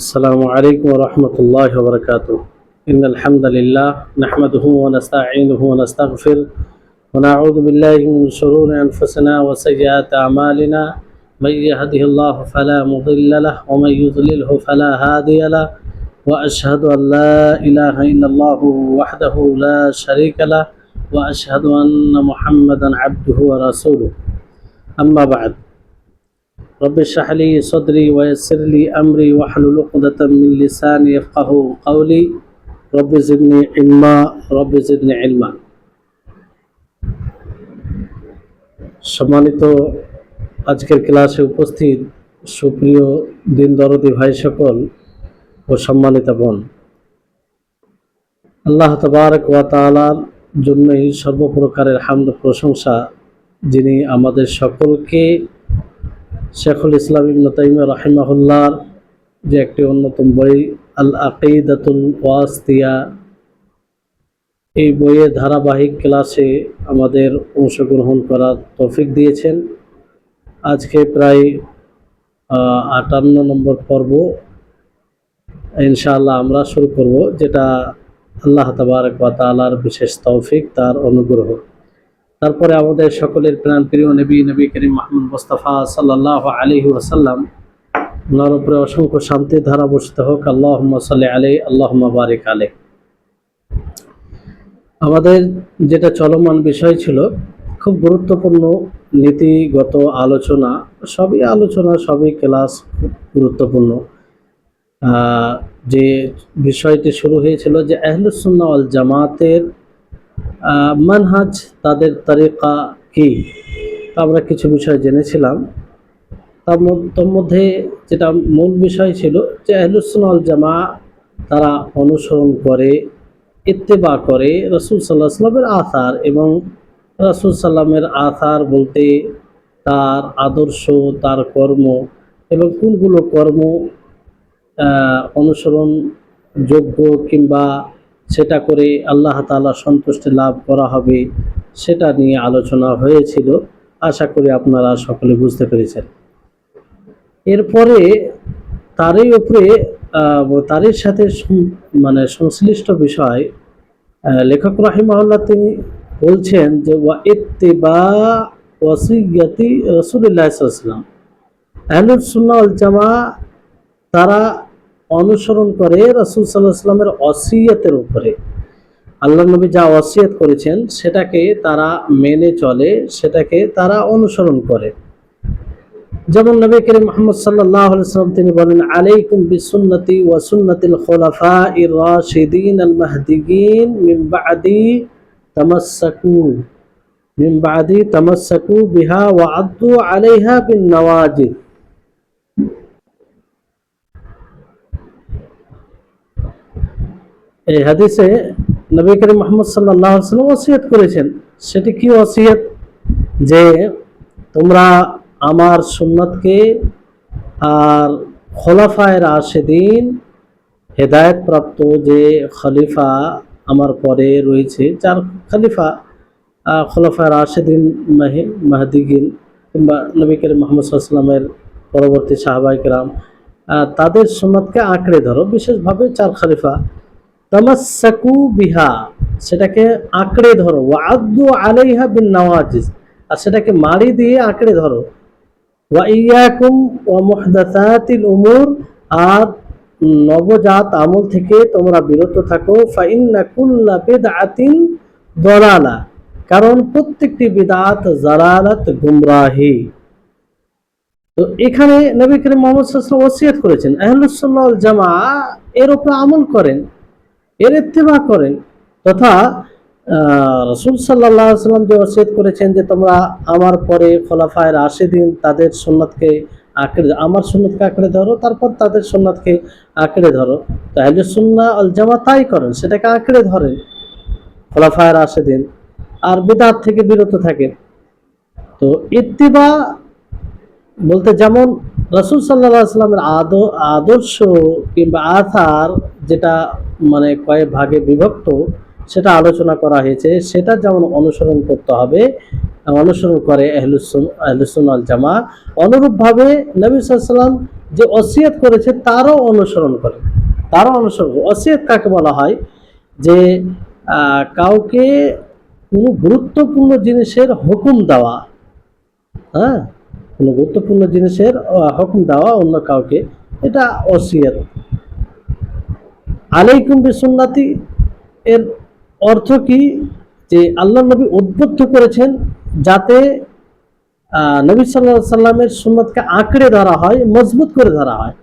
السلام عليكم ورحمة الله وبركاته. إن الحمد لله نحمده ونستعينه ونستغفره ونعوذ بالله من شرور أنفسنا وسيئات أعمالنا. من يهده الله فلا مضل له ومن يضلله فلا هادي له، وأشهد أن لا إله إلا الله وحده لا شريك له، وأشهد أن محمدا عبده ورسوله. أما بعد، رب اشرح لي صدري ويسر لي أمري واحلل عقدة من لساني يفقهوا قولي. رب زدني علما رب زدني علما। সম্মানিত আজকের ক্লাসে উপস্থিত সুপ্রিয় দিন দরদি ভাই সকল ও সম্মানিত বোন, আল্লাহ তাবারক ওয়া তাআলার জন্যই সর্বপ্রকারের হামদ প্রশংসা, যিনি আমাদের সকলকে শেখুল ইসলাম ইবনে তাইমিয়া রাহিমাহুল্লাহর যে একটি অন্যতম বই আল আকিদাতুল ওয়াসিতিয়া, এই বইয়ের ধারাবাহিক ক্লাসে আমাদের অংশগ্রহণ করার তৌফিক দিয়েছেন। আজকে প্রায় 58 নম্বর পর্ব ইনশাআল্লাহ আমরা শুরু করব, যেটা আল্লাহ তাবারক ওয়া তাআলার বিশেষ তৌফিক, তার অনুগ্রহ। তারপরে আমাদের সকলের প্রাণপ্রিয় নবী করিম মুহাম্মদ মুস্তাফা সাল্লাল্লাহু আলাইহি ওয়াসাল্লাম, ওনার উপরে অসংখ্য শান্তির ধারা বর্ষিত হোক। আল্লাহুম্মা সাল্লি আলাইহি আল্লাহুম্মা বারিক আলাইহি। আমাদের যেটা চলমান বিষয় ছিল, খুব গুরুত্বপূর্ণ নীতিগত আলোচনা, সবই ক্লাস খুব গুরুত্বপূর্ণ। যে বিষয়টি শুরু হয়েছিল যে আহলুস সুন্নাহ ওয়াল জামাতের মানহাজ, তাদের তরিকা কি, আমরা কিছু বিষয় জেনেছিলাম। তার মধ্যে যেটা মূল বিষয় ছিল যে আহলুস সুন্নাহ ওয়াল জামা তারা অনুসরণ করে, ইত্তেবা করে রাসূল সাল্লাল্লাহু আলাইহি ওয়াসাল্লামের আথার, এবং রাসূল সাল্লামের আথার বলতে তার আদর্শ, তার কর্ম, এবং কোনগুলো কর্ম অনুসরণ যোগ্য কিংবা সেটা করে আল্লাহ তাআলা সন্তুষ্টি লাভ করা হবে, সেটা নিয়ে আলোচনা হয়েছিল। আশা করি আপনারা সকলে বুঝতে পেরেছেন। এরপরে তারই সাথে সংশ্লিষ্ট বিষয় লেখক রাহিমাহুল্লাহ তিনি বলছেন যে ওয়া ইত্তিবা ওয়াসিয়াতি রাসূলুল্লাহ সাল্লাল্লাহু আলাইহি ওয়াসাল্লাম, আহলুস সুন্নাহ ওয়াল জামা তারা অনুসরণ করে রাসূল সাল্লাল্লাহু আলাইহি ওয়াসাল্লামের ওসিয়তের উপরে। আল্লাহ নবী যা ওসিয়ত করেছেন সেটাকে তারা মেনে চলে, সেটাকে তারা অনুসরণ করে। যেমন নবী করিম মুহাম্মদ সাল্লাল্লাহু আলাইহি ওয়াসাল্লাম তিনি বলেন, আলাইকুম বিসুন্নতি ওয়া সুন্নাতিল খুলাফাইর রাশিদিন আল মাহদিয়িন মিন বাদি তামাসসাকু বিহা ওয়া আদ্দু আলাইহা বিন নওয়াজিদ। এই হাদিসে নবী করিম মুহাম্মদ সাল্লাল্লাহু আলাইহি ওয়াসাল্লাম ওসিয়ত করেছেন। সেটি কি ওসিয়ত? যে তোমরা আমার সুন্নাতকে আর খোলাফায়ে রাশিদিন, হেদায়েত প্রাপ্ত যে খলিফা আমার পরে রয়েছে, চার খলিফা খোলাফায়ে রাশিদিন মাহদিগিন, কিংবা নবী করিম মুহাম্মদ সাল্লাল্লাহু আলাইহি ওয়াসাল্লামের পরবর্তী সাহাবায়ে কেরাম, তাদের সুন্নাতকে আঁকড়ে ধরো। বিশেষভাবে চার খলিফা, তামাসসাকু বিহা, সেটাকে আঁকড়ে ধরো, ওয়া আদ্দু আলাইহা বিন নওয়াজিজ, আর সেটাকে মাড়ি দিয়ে আঁকড়ে ধরো। ওয়া ইয়াকুম ওয়া মুহদাসাতিল উমুর, আর নবজাত আমল থেকে তোমরা বিরত থাকো। ফা ইন্না কুল্লা বিদআতিন দালালা, কারণ প্রত্যেকটি বিদআত জালালাত, গুমরাহি। তো এখানে নবী করিম মুহাম্মদ সাল্লাল্লাহু আলাইহি ওয়াসাল্লাম ওসিয়ত করেছেন আহলুস সুন্নাহ ওয়াল জামা এর উপর আমল করেন, এর ইত্তেবা করেন, তথা রাসূল সাল্লাল্লাহু আলাইহি ওয়াসাল্লাম যে ওসিয়ত করেছেন যে তোমরা আমার পরে খোলাফায়ে রাশিদিন তাদের সুন্নাতকে আমার সুন্নাতকে আঁকড়ে ধরো, তারপর তাদের সুন্নাতকে আঁকড়ে ধরো। তো আহলে সুন্নাহ ওয়াল জামা তাই করেন, সেটাকে আঁকড়ে ধরেন খোলাফায়ে রাশিদিন, আর বিদআত থেকে বিরত থাকেন। তো ইত্তিবা বলতে যেমন রাসূল সাল্লাল্লাহু আলাইহি ওয়াসাল্লামের আদর্শ কিংবা আথার, যেটা কয়েক ভাগে বিভক্ত, সেটা আলোচনা করা হয়েছে। সেটা যেমন অনুসরণ করতে হবে, অনুসরণ করে আহলুস সুন্নাহ ওয়াল জামা। অনুরূপভাবে নবী সাল্লাল্লাহু আলাইহি ওয়াসাল্লাম যে ওসিয়ত করেছে তারও অনুসরণ করে, ওসিয়ত কাকে বলা হয়? যে কাউকে কোনো গুরুত্বপূর্ণ জিনিসের হুকুম দেওয়া, হ্যাঁ, কোনো গুরুত্বপূর্ণ জিনিসের হুকুম দেওয়া অন্য কাউকে, এটা ওসিয়ত। আলাইকুম বিসুন্নতি এর অর্থ কি? যে আল্লাহ নবী উদ্বুদ্ধ করেছেন যাতে নবী সাল্লাল্লাহু আলাইহি সাল্লামের সুন্নতকে আঁকড়ে ধরা হয়, মজবুত করে ধরা হয়।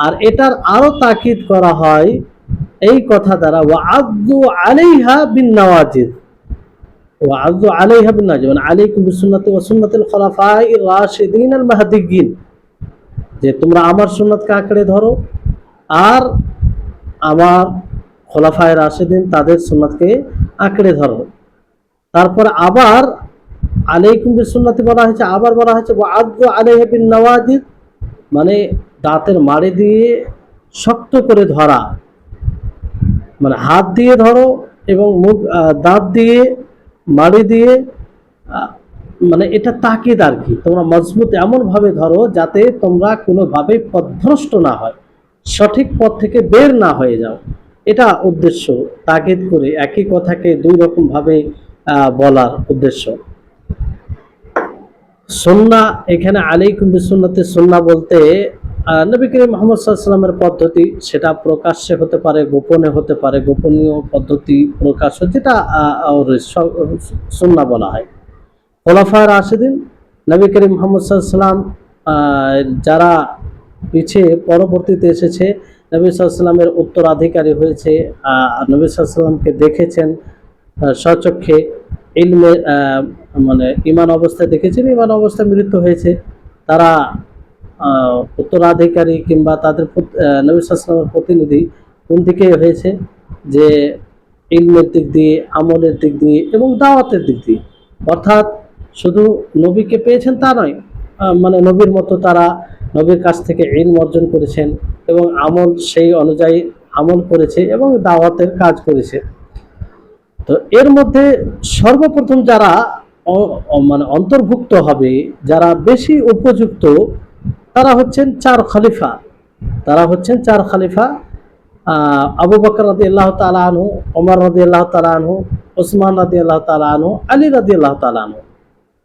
আর এটার আরো তাকিদ করা হয় এই কথা দ্বারা, ওয়া'আযু আলাইহা বিন নওয়াজিদ, ওয়া'আযু আলাইহা বিন নওয়াজিদ, মানে আলাইকুম বিসুন্নতি ওয়া সুন্নাতিল খুলাফায়ে রাশিদিন আল মাহদিয়্যিন, যে তোমরা আমার সুন্নতকে আঁকড়ে ধরো আর আমার খোলাফায়ে রাশিদিন তাদের সুন্নতকে আঁকড়ে ধরো। তারপর আবার আলাইকুম বিসুন্নতি বলা হয়েছে, আবার বলা হয়েছে ওয়া'আযু আলাইহা বিন নওয়াজিদ, মানে দাঁতের মাড়ি দিয়ে শক্ত করে ধরা, মানে হাত দিয়ে ধরো এবং মুখ দাঁত দিয়ে মাড়ি দিয়ে, মানে এটা তাকিদ আর কি, তোমরা মজবুত এমন ভাবে ধরো যাতে তোমরা কোনোভাবে পথভ্রষ্ট না হয়, সঠিক পথ থেকে বের না হয়ে যাও। এটা উদ্দেশ্য, তাকিদ করে একই কথাকে দুই রকম ভাবে বলার উদ্দেশ্য। সুন্নাহ, এখানে আলাইকুম বিসুন্নতি সুন্নাহ বলতে নবী করিম মুহাম্মদ সাল্লাল্লাহু আলাইহি ওয়াসাল্লামের পদ্ধতি, সেটা প্রকাশ্যে হতে পারে, গোপনে হতে পারে, গোপনীয় পদ্ধতি প্রকাশ্য, যেটা সুন্নাহ বলা হয়। খোলাফায়ে রাশিদিন, নবী করিম মুহাম্মদ সাল্লাল্লাহু আলাইহি ওয়াসাল্লাম যারা পিছিয়ে পরবর্তীতে এসেছে, নবী সাল্লাল্লাহু আলাইহি ওয়াসাল্লামের উত্তরাধিকারী হয়েছে, নবী সাল্লাল্লাহু আলাইহি ওয়াসাল্লামকে দেখেছেন স্বচক্ষে, ইলমে মানে ইমান অবস্থায় দেখেছেন, ইমান অবস্থায় মৃত্যু হয়েছে, তারা উত্তরাধিকারী কিংবা তাদের নবী সাল্লাল্লাহু আলাইহি ওয়াসাল্লামের প্রতিনিধি কোন দিকে হয়েছে? যে ইলমের দিক দিয়ে, আমলের দিক দিয়ে এবং দাওয়াতের দিক দিয়ে। অর্থাৎ শুধু নবীকে পেয়েছেন তা নয়, মানে নবীর মতো তারা নবীর কাছ থেকে ইলম অর্জন করেছেন এবং আমল সেই অনুযায়ী আমল করেছে এবং দাওয়াতের কাজ করেছে। তো এর মধ্যে সর্বপ্রথম যারা মানে অন্তর্ভুক্ত হবে, যারা বেশি উপযুক্ত, তারা হচ্ছেন চার খলিফা। আবু বকর রাদিয়াল্লাহু তাআলা আনহু, ওমর রাদিয়াল্লাহু তাআলা আনহু, ওসমান রাদিয়াল্লাহু তাআলা আনহু, আলী রাদিয়াল্লাহু তাআলা আনহু।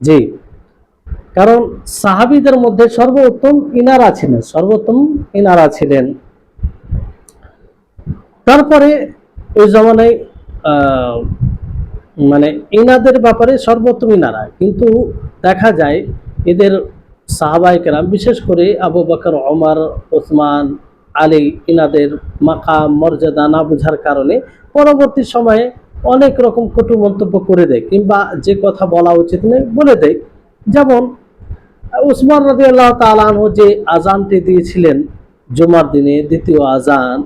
জি, কারণ সাহাবীদের মধ্যে সর্বোত্তম ইনারা ছিলেন। তারপরে ওই জমানায় মানে ইনাদের ব্যাপারে সর্বোত্তম ইনারা, কিন্তু দেখা যায় এদের সাহাবায়ে কেরাম, বিশেষ করে আবু বকর, ওমর, ওসমান, আলী, ইনাদের মাকাম মর্যাদা না বোঝার কারণে পরবর্তী সময়ে অনেক রকম কটু মন্তব্য করে দেয় কিংবা যে কথা বলা উচিত নয় বলে দেয়। যেমন উসমান রাদিয়াল্লাহু তাআলা আনহু যে আজানটি দিয়েছিলেন জুমার দিনে, দ্বিতীয় আজান,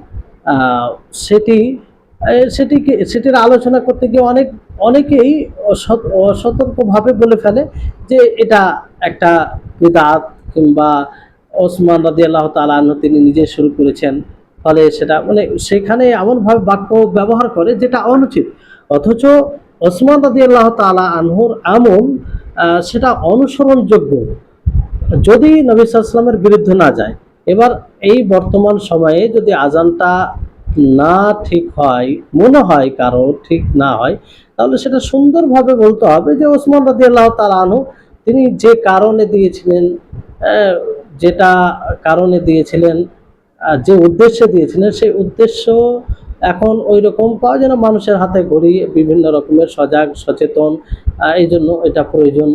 সেটির আলোচনা করতে গিয়ে অনেকেই অসতর্কভাবে বলে ফেলে যে এটা একটা বিদআত, কিংবা ওসমান রাদিয়াল্লাহু তাআলা আনহু তিনি নিজে শুরু করেছেন, ফলে সেটা মানে সেখানে এমনভাবে বাক্য ব্যবহার করে যেটা অনুচিত। অথচ ওসমান রাদিয়াল্লাহু তাআলা আনহুর আমল সেটা অনুসরণযোগ্য, যদি নবী সাল্লাল্লাহু আলাইহি ওয়াসাল্লামের বিরুদ্ধে না যায়। এবার এই বর্তমান সময়ে যদি আজানটা না ঠিক হয়, মনে হয় কারো ঠিক না হয়, তাহলে সেটা সুন্দরভাবে বলতে হবে যে ওসমান রাদিয়াল্লাহু তাআলা আনহু তিনি যে কারণে দিয়েছিলেন, যেটা কারণে দিয়েছিলেন, যে উদ্দেশ্যে দিয়েছিলেন, সেই উদ্দেশ্য এখন ওই রকম পাওয়া যেন মানুষের হাতে ঘড়ি, বিভিন্ন রকমের সজাগ সচেতন, এই জন্য এটা প্রয়োজন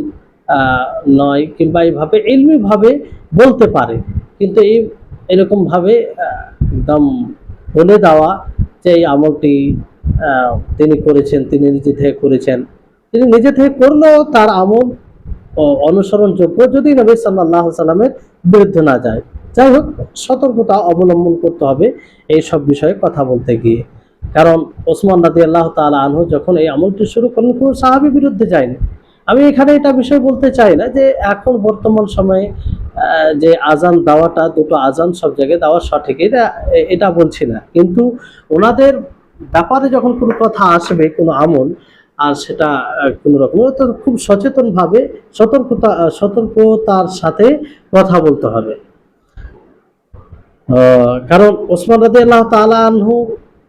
নয়, কিংবা এইভাবে ইলমিভাবে বলতে পারে। কিন্তু এরকমভাবে একদম বলে দেওয়া যে এই আমলটি তিনি করেছেন, তিনি নিজে থেকে করেছেন, তিনি নিজে থেকে করলেও তার আমল অনুসরণযোগ্য যদি নবী সাল্লাল্লাহু আলাইহি সাল্লামের বিরুদ্ধে না যায়। যাই হোক, সতর্কতা অবলম্বন করতে হবে এই সব বিষয়ে কথা বলতে গিয়ে। কারণ ওসমান রাদিয়াল্লাহু তাআলা আনহু যখন এই আমলটি শুরু করেন, কোনো সাহাবী বিরুদ্ধে যায়নি। আমি এখানে এটা বিষয় বলতে চাই না যে এখন বর্তমান সময়ে যে আজান দেওয়াটা, দুটো আজান সব জায়গায় দেওয়া সঠিক, এটা বলছি না, কিন্তু ওনাদের ব্যাপারে যখন কোনো কথা আসবে, কোনো আমল, আর সেটা কোনো রকম, তো খুব সচেতনভাবে সতর্কতার সাথে কথা বলতে হবে। কারণ ওসমান রাদিয়াল্লাহু তাআলা আনহু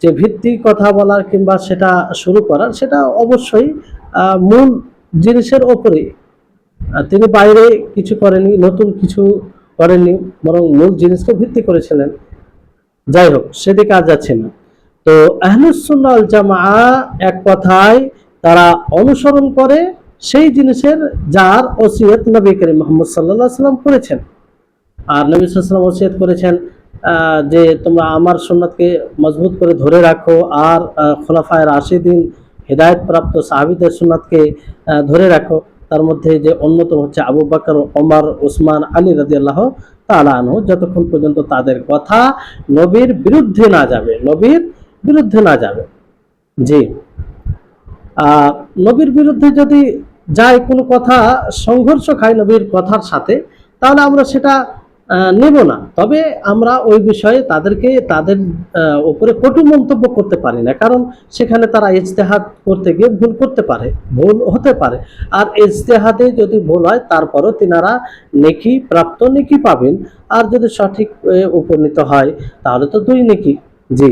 যে ভিত্তি কথা বলার কিংবা সেটা শুরু করার, সেটা অবশ্যই মূল জিনিসের ওপরে। তিনি বাইরে কিছু করেনি, নতুন কিছু করেননি, বরং মূল জিনিসকে ভিত্তি করেছিলেন। যাই হোক, সেদিকে আর যাচ্ছি না। তো আহলুস সুন্নাহ ওয়াল জামাআহ এক কথায় তারা অনুসরণ করে সেই জিনিসের যার ওসিয়ত নবী করিম মুহাম্মদ সাল্লাল্লাহু আলাইহি ওয়াসাল্লাম করেছেন। আর নবী সাল্লাল্লাহু আলাইহি ওয়াসাল্লাম ওসিয়ত করেছেন যে তোমরা আমার সুন্নাতকে মজবুত করে ধরে রাখো, আর খোলাফায়ে রাশিদিন হেদায়েত প্রাপ্ত সাহাবীদের সুন্নাতকে ধরে রাখো। তার মধ্যে যে অন্যতম হচ্ছে আবু বকর, ওমর, ওসমান, আলী রাদিয়াল্লাহু তাআলা আনহু, যতক্ষণ পর্যন্ত তাদের কথা নবীর বিরুদ্ধে না যাবে, নবীর বিরুদ্ধে না যাবে। জি, নবীর বিরুদ্ধে যদি যায়, কোনো কথা সংঘর্ষ খায় নবীর কথার সাথে, তাহলে আমরা সেটা নেব না। তবে আমরা ওই বিষয়ে তাদেরকে তাদের উপরে কটু মন্তব্য করতে পারি না, কারণ সেখানে তারা ইজতেহাদ করতে গিয়ে ভুল করতে পারে, ভুল হতে পারে। আর ইজতেহাদে যদি ভুল হয়, তারপরও তিনারা নেকি প্রাপ্ত, নেকি পাবেন। আর যদি সঠিক উপনীত হয়, তাহলে তো দুই নেকি। জি,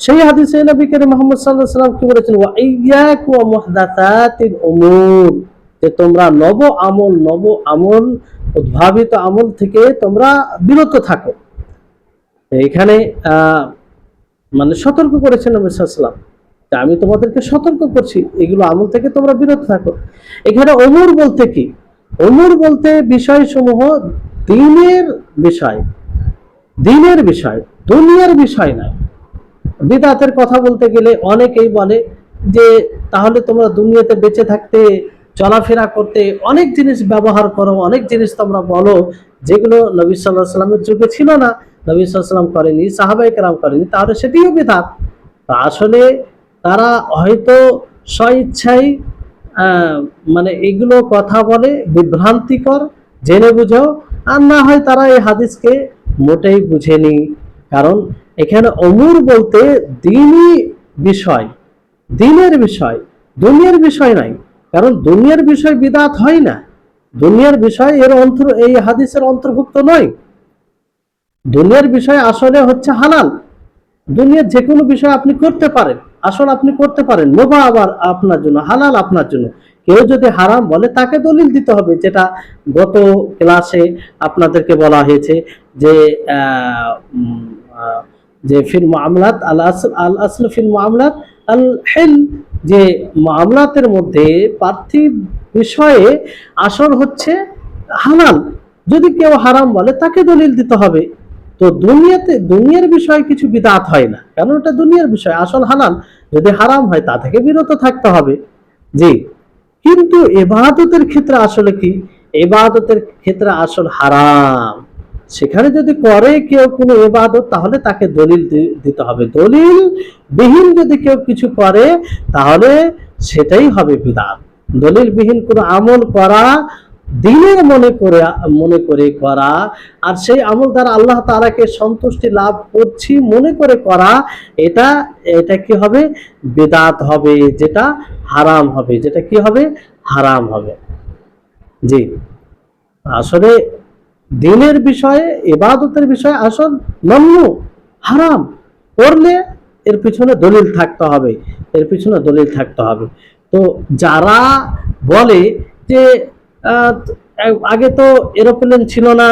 সেই হাদিসে নবী করিম মুহাম্মদ সাল্লাল্লাহু আলাইহি ওয়াসাল্লাম কি বলেছেন, ওয়া ইয়্যাকু ওয়া মুহদাসাতিল উমুর, যে তোমরা নব আমল উদ্ভাবিত আমল থেকে তোমরা বিরত থাকো। এখানে মানে সতর্ক করেছেন নবী সাল্লাল্লাহু আলাইহি ওয়াসাল্লাম, আমি তোমাদেরকে সতর্ক করছি, এগুলো আমল থেকে তোমরা বিরত থাকো। এখানে উমুর বলতে কি? উমুর বলতে বিষয়সমূহ দ্বীনের বিষয়, দ্বীনের বিষয়, দুনিয়ার বিষয় নয়। বিদআতের কথা বলতে গেলে অনেকেই বলে যে তাহলে তোমরা দুনিয়াতে বেঁচে থাকতে, চলাফেরা করতে অনেক জিনিস ব্যবহার করো, অনেক জিনিস তোমরা বলো যেগুলো নবী সাল্লাল্লাহু আলাইহি ওয়াসাল্লামের যুগে ছিল না, নবী সাল্লাল্লাহু আলাইহি ওয়াসাল্লাম করেনি, সাহাবায়ে কেরাম করেনি, তাহলে সেটিও বিদআত। আসলে তারা হয়তো স্বইচ্ছায় মানে এগুলো কথা বলে, বিভ্রান্তিকর, জেনে বুঝেও, আর না হয় তারা এই হাদিসকে মোটেই বুঝেনি। কারণ এখানে অমুর বলতে দ্বীনি বিষয়, দ্বীনের বিষয়, দুনিয়ার বিষয় নাই। কারণ দুনিয়ার বিষয় বিদআত হয় না, দুনিয়ার বিষয় এই হাদিসের অন্তর্ভুক্ত নয়। দুনিয়ার বিষয় আসলে হচ্ছে হালাল, দুনিয়ার যে কোনো বিষয় আপনি করতে পারেন, আসলে আপনি করতে পারেন, মুবাহ আবার আপনার জন্য, হালাল আপনার জন্য। কেউ যদি হারাম বলে, তাকে দলিল দিতে হবে, যেটা গত ক্লাসে আপনাদেরকে বলা হয়েছে যে যে ফিল মুআমালাত আল আসল ফিল মুআমালাত আল হিল, যে মুআমালাতের মধ্যে পার্থিব বিষয়ে আসল হচ্ছে হালাল। যদি কেউ হারাম বলে, তাকে দলিল দিতে হবে। তো দুনিয়ার বিষয়ে কিছু বিদআত হয় না, কারণ এটা দুনিয়ার বিষয়, আসল হালাল। যদি হারাম হয়, তা থেকে বিরত থাকতে হবে। জি, কিন্তু ইবাদতের ক্ষেত্রে আসলে কি? ইবাদতের ক্ষেত্রে আসল হারাম, সেখানে যদি করে কেউ কোনো ইবাদত, তাহলে তাকে দলিল দিতে হবে। দলিল বিহীন যদি কেউ কিছু করে, তাহলে সেটাই হবে বিদআত। দলিল বিহীন কোনো আমল করা, দিনের মনে করে করা, আর সেই আমল দ্বারা আল্লাহ তাআলাকে সন্তুষ্টি লাভ করছি মনে করে করা, এটা কি হবে? বিদআত হবে, যেটা হারাম হবে, যেটা কি হবে? হারাম হবে। জি, আসলে দিনের বিষয়ে, ইবাদতের বিষয়ে আসল মামনু, হারাম করলে এর পিছনে দলিল থাকতে হবে, এর পিছনে দলিল থাকতে হবে। তো যারা বলে যে আগে তো এরোপ্লেন ছিল না,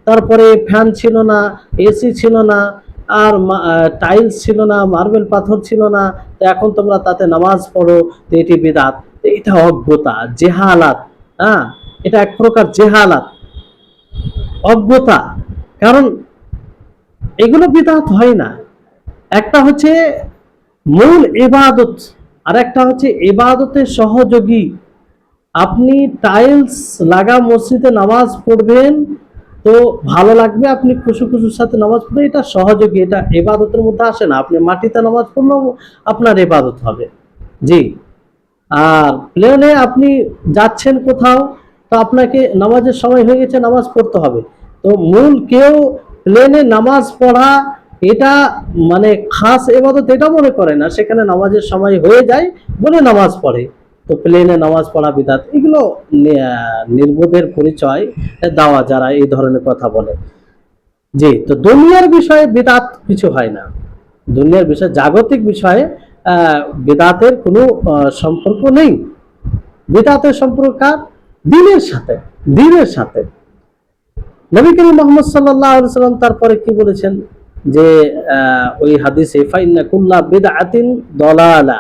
তারপরে ফ্যান ছিল না, এসি ছিল না, আর টাইলস ছিল না, মার্বেল পাথর ছিল না, তো এখন তোমরা তাতে নামাজ পড়ো, তো এটি বিদআত। এটা অজ্ঞতা, জেহালাত। হ্যাঁ, এটা এক প্রকার জেহালাত, অজ্ঞতা। কারণ এগুলো বিদআত হয় না। একটা হচ্ছে মূল ইবাদত, আর একটা হচ্ছে ইবাদতের সহযোগী। আপনি টাইলস লাগা মসজিদে নামাজ পড়বেন, তো ভালো লাগবে, আপনি খুশুর সাথে নামাজ পড়ে, এটা সহযোগী, এটা ইবাদতের মধ্যে আসে না। আপনি মাটিতে নামাজ পড়লেও আপনার ইবাদত হবে। জি, আর প্লেনে আপনি যাচ্ছেন কোথাও, তো আপনাকে নামাজের সময় হয়ে গেছে, নামাজ পড়তে হবে। তো মূল কেউ প্লেনে নামাজ পড়া এটা মানে খাস ইবাদত এটা মনে করে না, সেখানে নামাজের সময় হয়ে যায় বলে নামাজ পড়ে, তো প্লেনে নামাজ পড়া বিদআত। এগুলো নির্বোধের পরিচয় দেওয়া যারা এই ধরনের কথা বলে। জি, তো দুনিয়ার বিষয়ে বিদআত কিছু হয় না। দুনিয়ার বিষয়ে, জাগতিক বিষয়ে বিদআতের কোনো সম্পর্ক নেই। বিদআতের সম্পর্ক কার? দ্বীনের সাথে, দ্বীনের সাথে। নবী করিম মুহাম্মদ সাল্লাল্লাহু আলাইহি সাল্লাম তারপরে কি বলেছেন যে ওই হাদিসে, ফাইন্না কুল্লা বিদআতিন দালালা,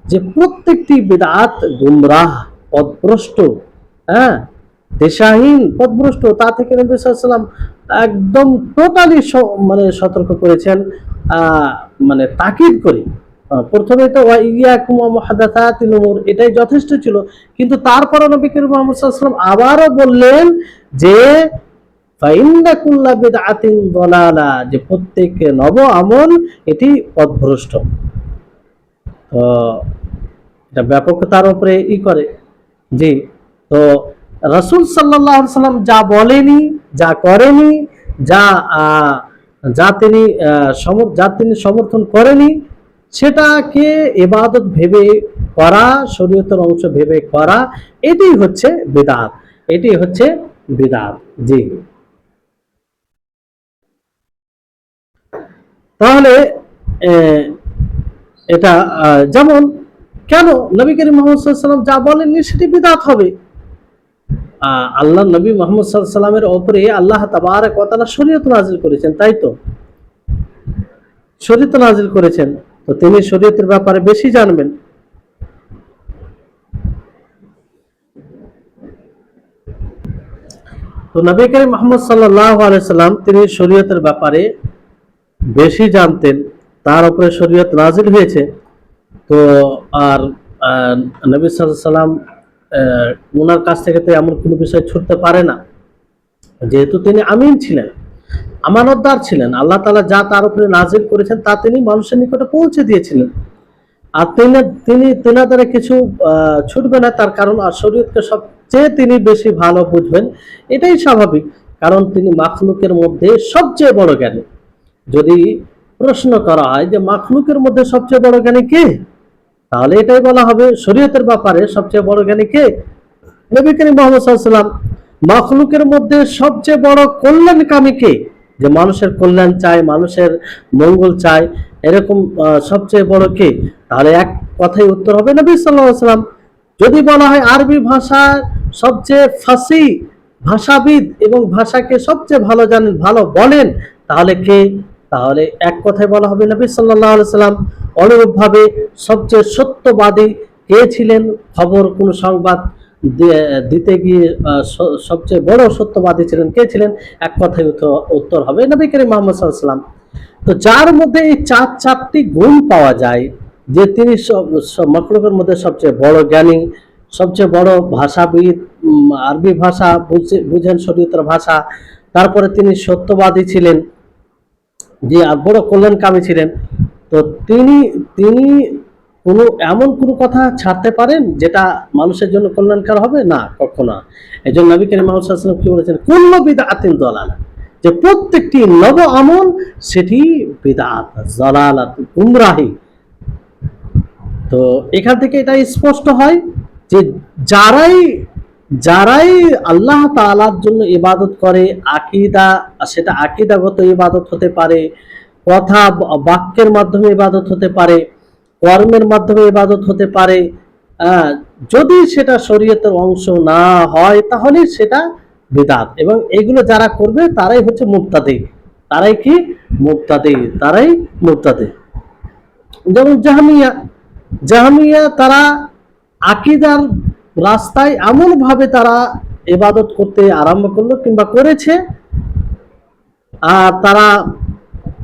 যে প্রত্যেকটি বিদআত গুমরাহ, পথভ্রষ্ট, হ্যাঁ, দিশাহীন, পথভ্রষ্ট। তা থেকে নবী সাল্লাল্লাহু আলাইহি সাল্লাম একদম টোটালি মানে সতর্ক করেছেন, মানে তাকিদ করে। প্রথমে তো ওয়া ইয়াকুম ওয়া মুহাদাসাতিল উমুর, এটাই যথেষ্ট ছিল, কিন্তু তারপরে নবী করিম মুহাম্মদ সাল্লাল্লাহু আলাইহি সাল্লাম আবারও বললেন যে ফাইন্না কুল্লা বিদআতিন দালালা, যে প্রত্যেক নব আমল এটি পথভ্রষ্ট। তো এটা ব্যাপকতার উপরে করে। জি, তো রাসূল সাল্লাল্লাহু আলাইহি সাল্লাম যা বলেনি, যা করেনি, যা যা তিনি সমর্থন করেনি, সেটাকে ইবাদত ভেবে করা, শরীয়তের অংশ ভেবে করা, এটাই হচ্ছে বিদআত, এটি হচ্ছে বিদআত। জি, তাহলে এটা যেমন, কেন নবী করিম মুহাম্মদ সাল্লাল্লাহু আলাইহি ওয়াসাল্লাম যা বলেননি সেটি বিদআত হবে? আল্লাহ নবী মুহাম্মদ সাল্লাল্লাহু আলাইহি ওয়াসাল্লামের উপরে আল্লাহ তাবারক ওয়া তাআলা শরীয়ত নাযিল করেছেন, তাই তো? শরীয়ত নাযিল করেছেন, তো তিনি শরীয়তের ব্যাপারে বেশি জানবেন। তো নবী করিম মুহাম্মদ সাল্লাল্লাহু আলাইহি ওয়াসাল্লাম তিনি শরীয়তের ব্যাপারে বেশি জানতেন, তার উপরে শরীয়ত নাযিল হয়েছে। তো আর নবী সাল্লাল্লাহু আলাইহি ওয়াসাল্লাম ওনার কাছ থেকে তো এমন কোনো বিষয় ছুটতে পারে না, যেহেতু তিনি আমিন ছিলেন, আমানতদার ছিলেন। আল্লাহ তাআলা যা তার উপরে নাযিল করেছেন তা তিনি মানুষের নিকটে পৌঁছে দিয়েছিলেন। আর তিনি তেনার দ্বারা কিছু ছুটবে না, তার কারণ আর শরীয়তকে সবচেয়ে তিনি বেশি ভালো বুঝবেন, এটাই স্বাভাবিক, কারণ তিনি মাখলুকের মধ্যে সবচেয়ে বড় জ্ঞানী। যদি প্রশ্ন করা হয় যে মাখলুকের মধ্যে সবচেয়ে বড় জ্ঞানী কে, তাহলে এটাই বলা হবে শরীয়তের ব্যাপারে সবচেয়ে বড় জ্ঞানী কে? নবী করিম মুহাম্মদ সাল্লাল্লাহু আলাইহি ওয়াসাল্লাম। মাখলুকের মধ্যে সবচেয়ে বড় কল্যাণকামী কে, যে মানুষের কল্যাণ চায়, মানুষের মঙ্গল চায়, এরকম সবচেয়ে বড় কে? তাহলে এক কথাই উত্তর হবে নবী সাল্লাল্লাহু আলাইহি ওয়াসাল্লাম। যদি বলা হয় আরবি ভাষার সবচেয়ে ফাসি ভাষাবিদ এবং ভাষাকে সবচেয়ে ভালো জানেন, ভালো বলেন, তাহলে কে? তাহলে এক কথায় বলা হবে নবী সাল্লাল্লাহু আলাইহি ওয়াসাল্লাম। অনুরূপভাবে সবচেয়ে সত্যবাদী কে ছিলেন, খবর কোন সংবাদ দিতে গিয়ে সবচেয়ে বড় সত্যবাদী ছিলেন, কে ছিলেন? এক কথায় উত্তর হবে নবী করিম মুহাম্মদ সাল্লাল্লাহু আলাইহি ওয়াসাল্লাম। তো যার মধ্যে এই চারটি গুণ পাওয়া যায়, যে তিনি মাখলুকের মধ্যে সবচেয়ে বড় জ্ঞানী, সবচেয়ে বড় ভাষাবিদ, আরবি ভাষা বুঝেন, শরীয়তের ভাষা, তারপরে তিনি সত্যবাদী ছিলেন, যে বড় কল্যাণকামী ছিলেন, তো তিনি তিনি কোনো এমন কোনো কথা ছাড়তে পারেন যেটা মানুষের জন্য কল্যাণকর হবে না? কখনো। এই জন্য নবী করিম মুহাম্মদ সাল্লাল্লাহু আলাইহি ওয়াসাল্লাম কি বলেছেন? কুল্লু বিদআতিন দালালা, যে প্রত্যেকটি নব আমল সেটি বিদআত, জালালাত, গুমরাহি। তো এখান থেকে এটা স্পষ্ট হয় যে যারাই যারাই আল্লাহ তাআলার জন্য ইবাদত করে, আকীদা, সেটা আকীদাগত ইবাদত হতে পারে, কথা বাক্যের মাধ্যমে ইবাদত হতে পারে, কর্মের মাধ্যমে ইবাদত হতে পারে, যদি সেটা শরীয়তের অংশ না হয় তাহলে সেটা বিদআত। এবং এগুলো যারা করবে তারাই হচ্ছে মুবতাদি। তারাই কি? মুবতাদি, তারাই মুবতাদি। যেমন জাহমিয়া তারা আকীদার রাস্তায় এমন ভাবে তারা ইবাদত করতে আরম্ভ করলো কিংবা করেছে, আর তারা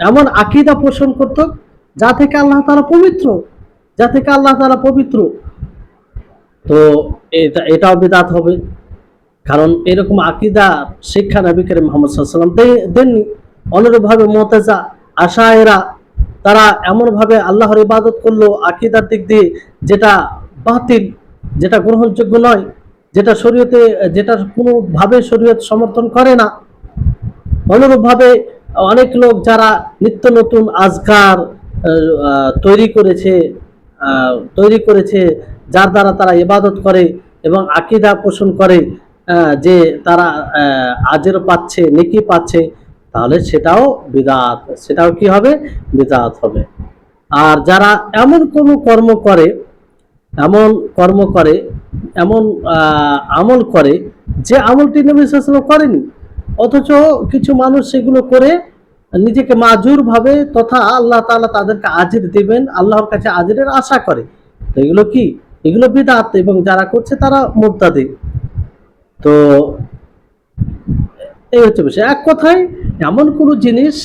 এমন আকীদা পোষণ করত যা থেকে আল্লাহ তাআলা পবিত্র, যা থেকে আল্লাহ তাআলা পবিত্র। তো এটাও বিদআত হবে, কারণ এরকম আকীদা শিক্ষা নবী করিম মুহাম্মদ সাল্লাল্লাহু আলাইহি ওয়াসাল্লাম দেননি। অনুরূপভাবে মুতাযিলা, আশায়েরা, তারা এমন ভাবে আল্লাহর ইবাদত করলো আকীদার দিক দিয়ে যেটা বাতিল, যেটা গ্রহণযোগ্য নয়, যেটা শরীয়তে, যেটা কোনো ভাবে শরীয়ত সমর্থন করে না। অনুরূপভাবে অনেক লোক যারা নিত্য নতুন আজকার তৈরি করেছে, যার দ্বারা তারা ইবাদত করে এবং আকীদা পোষণ করে যে তারা আজর পাচ্ছে, নেকি পাচ্ছে, তাহলে সেটাও বিদআত, সেটাও কি হবে? বিদআত হবে। আর যারা এমন কোনো কর্ম করে, এমন কর্ম করে, এমন আমল করে যে আমলটি নবী সাল্লাল্লাহু আলাইহি ওয়াসাল্লাম করেনি, অথচ কিছু মানুষ সেগুলো করে নিজেকে মাজুর ভাবে তথা আল্লাহ তাআলা তাদেরকে আজির দিবেন, আল্লাহর কাছে আজিরের আশা করে, তো এগুলো কি? এগুলো বিদআত, এবং যারা করছে তারা মুবতাদি। তো এই হচ্ছে বিষয়। এক কথায় এমন কোনো জিনিস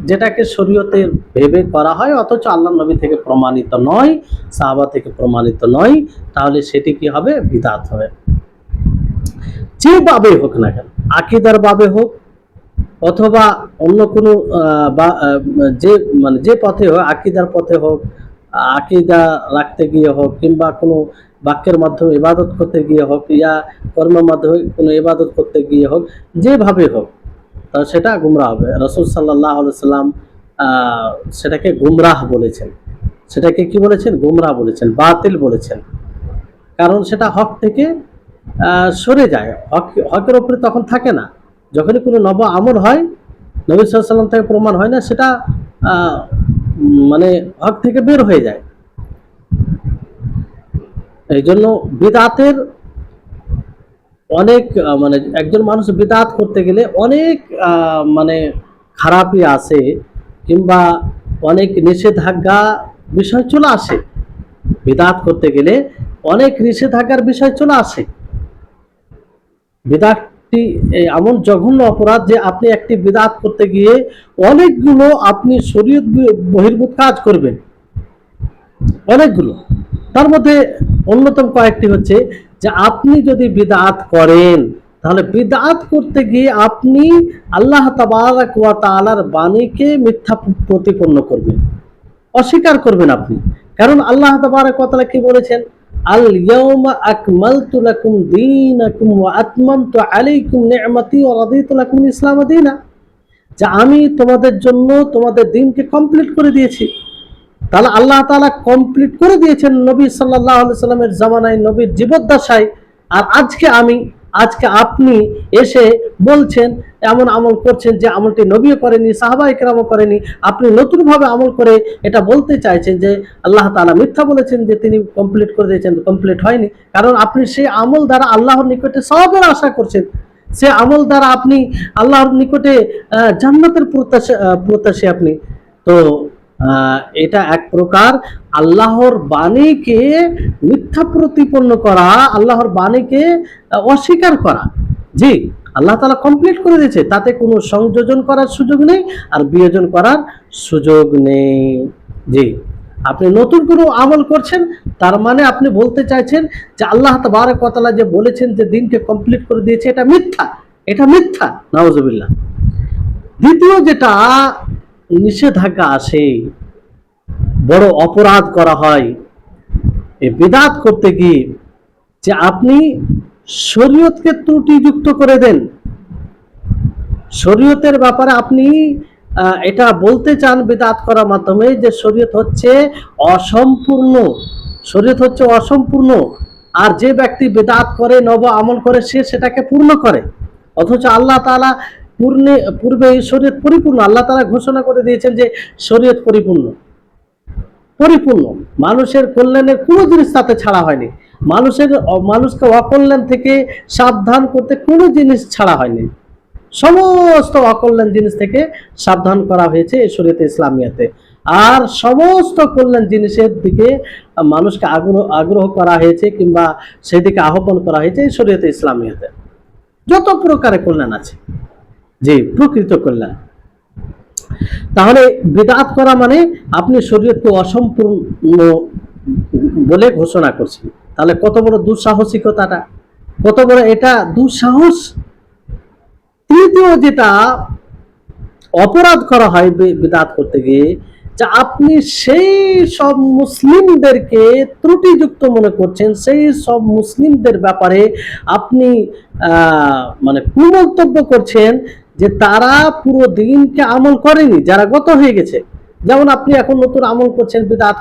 যেটাকে শরীয়তে ভেবে করা হয় অথচ আল্লাহ নবী থেকে প্রমাণিত নয়, সাহাবা থেকে প্রমাণিত নয়, তাহলে সেটি কি হবে? বিদআত হবে। যেভাবে হোক না কেন, আকীদার ভাবে হোক অথবা অন্য কোনো যে মানে যে পথে হোক, আকীদার পথে হোক, আকীদা রাখতে গিয়ে হোক, কিংবা কোনো বাক্যের মাধ্যমে ইবাদত করতে গিয়ে হোক, ইয়া কর্মের মাধ্যমে কোনো ইবাদত করতে গিয়ে হোক, যেভাবে হোক, তাহলে সেটা গুমরাহ হবে। রাসূল সাল্লাল্লাহু আলাইহি সাল্লাম সেটাকে গুমরাহ বলেছেন। সেটাকে কি বলেছেন? গুমরাহ বলেছেন, বাতিল বলেছেন। কারণ সেটা হক থেকে সরে যায়, হকের উপরে তখন থাকে না। যখনই কোনো নব আমল হয়, নবী সাল্লাল্লাহু আলাইহি সাল্লাম থেকে প্রমাণ হয় না, সেটা মানে হক থেকে বের হয়ে যায়। এই জন্য বিদআতের অনেক মানে একজন মানুষ বিদআত করতে গেলে অনেক মানে খারাপই আছে, কিংবা অনেক নিষেধাজ্ঞা বিষয় চলে আসে। বিদআত করতে গেলে অনেক নিষেধাজ্ঞার বিষয় চলে আসে। বিদআতটি এমন জঘন্য অপরাধ যে আপনি একটি বিদআত করতে গিয়ে অনেকগুলো আপনি শরীয়ত বহির্ভূত কাজ করবেন, অনেকগুলো। তার মধ্যে অন্যতম কয়েকটি হচ্ছে যে আপনি যদি বিদআত করেন, তাহলে বিদআত করতে গিয়ে আপনি আল্লাহ তাবারাক ওয়া তাআলার বাণীকে মিথ্যা প্রতিপন্ন করবেন, অস্বীকার করবেন আপনি। কারণ আল্লাহ তাবারাক ওয়া তাআলা কি বলেছেন? আল ইয়াউমা আকমালতু লাকুম দীনাকুম ওয়া আতমামতু আলাইকুম নি'মাতি ওয়া রাদিতু লাকুম ইসলাম দীনা, যে আমি তোমাদের জন্য তোমাদের দ্বীনকে কমপ্লিট করে দিয়েছি। তাহলে আল্লাহ তাআলা কমপ্লিট করে দিয়েছেন নবী সাল্লাল্লাহু আলাইহি সাল্লামের জামানায়, নবীর জীবদ্দশায়। আর আজকে আপনি এসে বলছেন, এমন আমল করছেন যে আমলটি নবীও করেনি, সাহাবায়ে কেরামও করেনি। আপনি নতুন ভাবে আমল করে এটা বলতে চাইছেন যে আল্লাহ তাআলা মিথ্যা বলেছেন যে তিনি কমপ্লিট করে দিয়েছেন, কমপ্লিট হয়নি। কারণ আপনি সেই আমল দ্বারা আল্লাহর নিকটে সওয়াবের আশা করছেন, সে আমল দ্বারা আপনি আল্লাহর নিকটে জান্নাতের প্রত্যাশী আপনি। তো এটা এক প্রকার আল্লাহর বাণীকে মিথ্যা প্রতিপন্ন করা, আল্লাহর বাণীকে অস্বীকার করা। জি, আল্লাহ তাআলা কমপ্লিট করে দিয়েছে, তাতে কোনো সংযোজন করার সুযোগ নেই আর বিয়োজন করার সুযোগ নেই। জি, আপনি নতুন কোনো আমল করছেন, তার মানে আপনি বলতে চাইছেন যে আল্লাহ তাবারক ওয়া তাআলা যে বলেছেন যে দিনকে কমপ্লিট করে দিয়েছে, এটা মিথ্যা, এটা মিথ্যা। নাউজুবিল্লাহ। দ্বিতীয় যেটা নিষেধাজ্ঞা আসে, বড় অপরাধ করা হয় এই বিদআত করতে গিয়ে, যে আপনি শরীয়তকে ত্রুটিযুক্ত করে দেন। শরীয়তের ব্যাপারে আপনি এটা বলতে চান বিদআত করার মাধ্যমে যে শরীয়ত হচ্ছে অসম্পূর্ণ, শরীয়ত হচ্ছে অসম্পূর্ণ। আর যে ব্যক্তি বিদআত করে, নব আমল করে, সে সেটাকে পূর্ণ করে। অথচ আল্লাহ তাআলা পূর্বে এই শরীয়ত পরিপূর্ণ, আল্লাহ তাআলা ঘোষণা করে দিয়েছেন যে শরীয়ত পরিপূর্ণ, পরিপূর্ণ। মানুষের কল্যাণের কোনো জিনিস তাতে ছাড়া হয়নি, মানুষকে অকল্যাণ থেকে সাবধান করতে কোনো জিনিস ছাড়া হয়নি। সমস্ত অকল্যাণ জিনিস থেকে সাবধান করা হয়েছে এই শরীয়তে ইসলামিয়াতে। আর সমস্ত কল্যাণ জিনিসের দিকে মানুষকে আগ্রহ করা হয়েছে, কিংবা সেদিকে আহ্বান করা হয়েছে এই শরীয়তে ইসলামিয়াতে। যত প্রকারের কল্যাণ আছে, জি, প্রকৃত কল্যাণ। তাহলে বিদআত করা মানে আপনি শরীয়তকে অসম্পূর্ণ বলে ঘোষণা করছেন। তাহলে কত বড় দুঃসাহসিকতাটা, কত বড় এটা দুঃসাহস। তৃতীয় যেটা অপরাধ করা হয় বিদআত করতে গিয়ে, যে আপনি সেই সব মুসলিমদেরকে ত্রুটিযুক্ত মনে করছেন, সেই সব মুসলিমদের ব্যাপারে আপনি মানে কুমন্তব্য করছেন যে তারা পুরো দিনকে আমল করেনি, যারা গত হয়ে গেছে। যেমন আপনি এখন নতুন আমল করছেন, বিদআত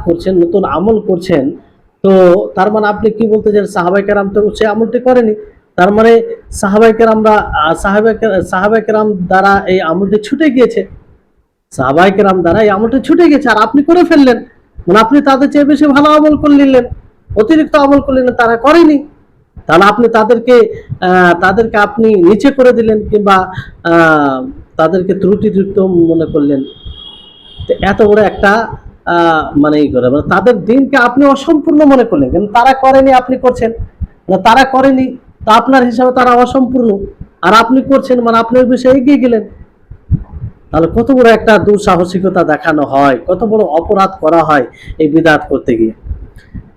করছেন, নতুন আমল করছেন, তো তার মানে আপনি কি বলতে চান? সাহাবায়ে কেরাম তো সেই আমলটি করেনি, তার মানে সাহাবায়ে কেরাম দ্বারা এই আমলটি ছুটে গিয়েছে, সাহাবায়ে কেরাম দ্বারা এই আমলটি ছুটে গেছে, আর আপনি করে ফেললেন, মানে আপনি তাদের চেয়ে বেশি ভালো আমল করে নিলেন, অতিরিক্ত আমল করলেন, তারা করেনি। তাহলে আপনি তাদেরকে আপনি নিচে করে দিলেন, কিংবা তাদেরকে ত্রুটিযুক্ত মনে করলেন। এত বড় একটা মানে তাদের দিনকে আপনি অসম্পূর্ণ মনে করলেন, কিন্তু তারা করেনি, আপনি করছেন। তারা করেনি, তা আপনার হিসাবে তারা অসম্পূর্ণ, আর আপনি করছেন, মানে আপনি ওই বিষয়ে এগিয়ে গেলেন। তাহলে কত বড় একটা দুঃসাহসিকতা দেখানো হয়, কত বড় অপরাধ করা হয় এই বিদআত করতে গিয়ে।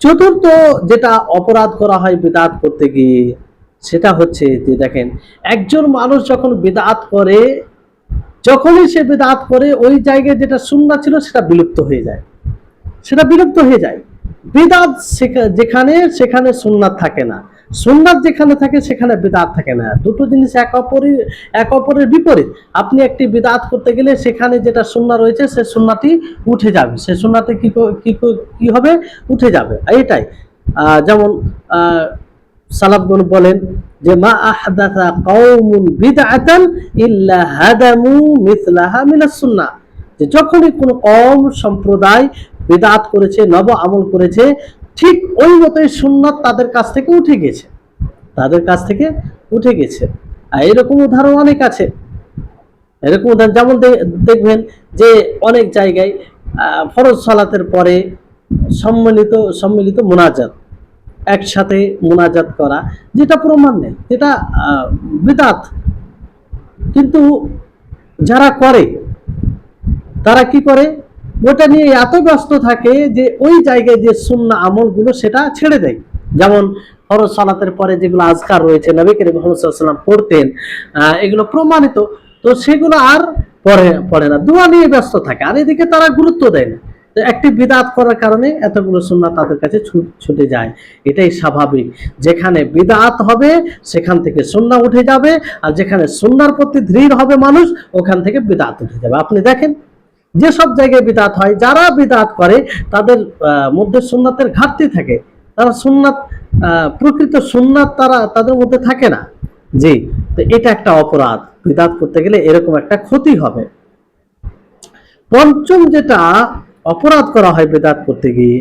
চতুর্থ যেটা অপরাধ করা হয় বিদআত করতে গিয়ে, সেটা হচ্ছে যে দেখেন, একজন মানুষ যখন বিদআত করে, যখনই সে বিদআত করে, ওই জায়গায় যেটা সুন্নাহ ছিল সেটা বিলুপ্ত হয়ে যায়, বিদআত যেখানে, সেখানে সুন্নাত থাকে না, সুন্নাত যেখানে থাকে সেখানে বিদআত থাকে না। দুটো জিনিস এক অপরের বিপরীত। আপনি একটি বিদআত করতে গেলে সেখানে যেটা সুন্নাহ রয়েছে সে সুন্নাহটি উঠে যাবে, সে সুন্নাহটি কি হবে, উঠে যাবে। এটাই যেমন সালাফগণ বলেন যে মা আহদাথা কওমুন বিদআতান ইল্লা হাদামু মিসলাহা মিনাস সুন্নাহ, যে যখনই কোনো কওম সম্প্রদায় বিদআত করেছে, নব আমল করেছে, ঠিক ওই মতোই সুন্নাত তাদের কাছ থেকে উঠে গেছে। আর এরকম উদাহরণ অনেক আছে। এরকম উদাহরণ যেমন দেখবেন যে অনেক জায়গায় ফরজ সালাতের পরে সম্মিলিত মুনাজাত, একসাথে মুনাজাত করা, যেটা প্রমাণ নেই, যেটা বিদআত। কিন্তু যারা করে তারা কি করে, ওটা নিয়ে এত ব্যস্ত থাকে যে ওই জায়গায় যে সুন্নাহ আমলগুলো সেটা ছেড়ে দেয়। যেমন ফরজ সালাতের পরে যেগুলো আজকার রয়েছে, নবী করিম মুহাম্মদ সাল্লাল্লাহু আলাইহি ওয়াসাল্লাম পড়তেন, এগুলো প্রমাণিত, তো সেগুলো আর পড়ে না, দোয়া নিয়ে ব্যস্ত থাকে, আর এদিকে তারা গুরুত্ব দেয় না। তো একটি বিদআত করার কারণে এতগুলো সুন্নাহ তাদের কাছে ছুটে যায়। এটাই স্বাভাবিক, যেখানে বিদআত হবে সেখান থেকে সুন্নাহ উঠে যাবে, আর যেখানে সুন্নাহর প্রতি দৃঢ় হবে মানুষ, ওখান থেকে বিদআত উঠে যাবে। আপনি দেখেন যে সব জায়গায় বিদআত হয়, যারা বিদআত করে তাদের মধ্যে সুন্নাতের ঘাটতি থাকে, তারা প্রকৃত সুন্নাত তাদের মধ্যে থাকে না। জি, তো এটা একটা অপরাধ, বিদআত করতে গেলে এরকম একটা ক্ষতি হবে। পঞ্চম যেটা অপরাধ করা হয় বিদআত করতে গিয়ে,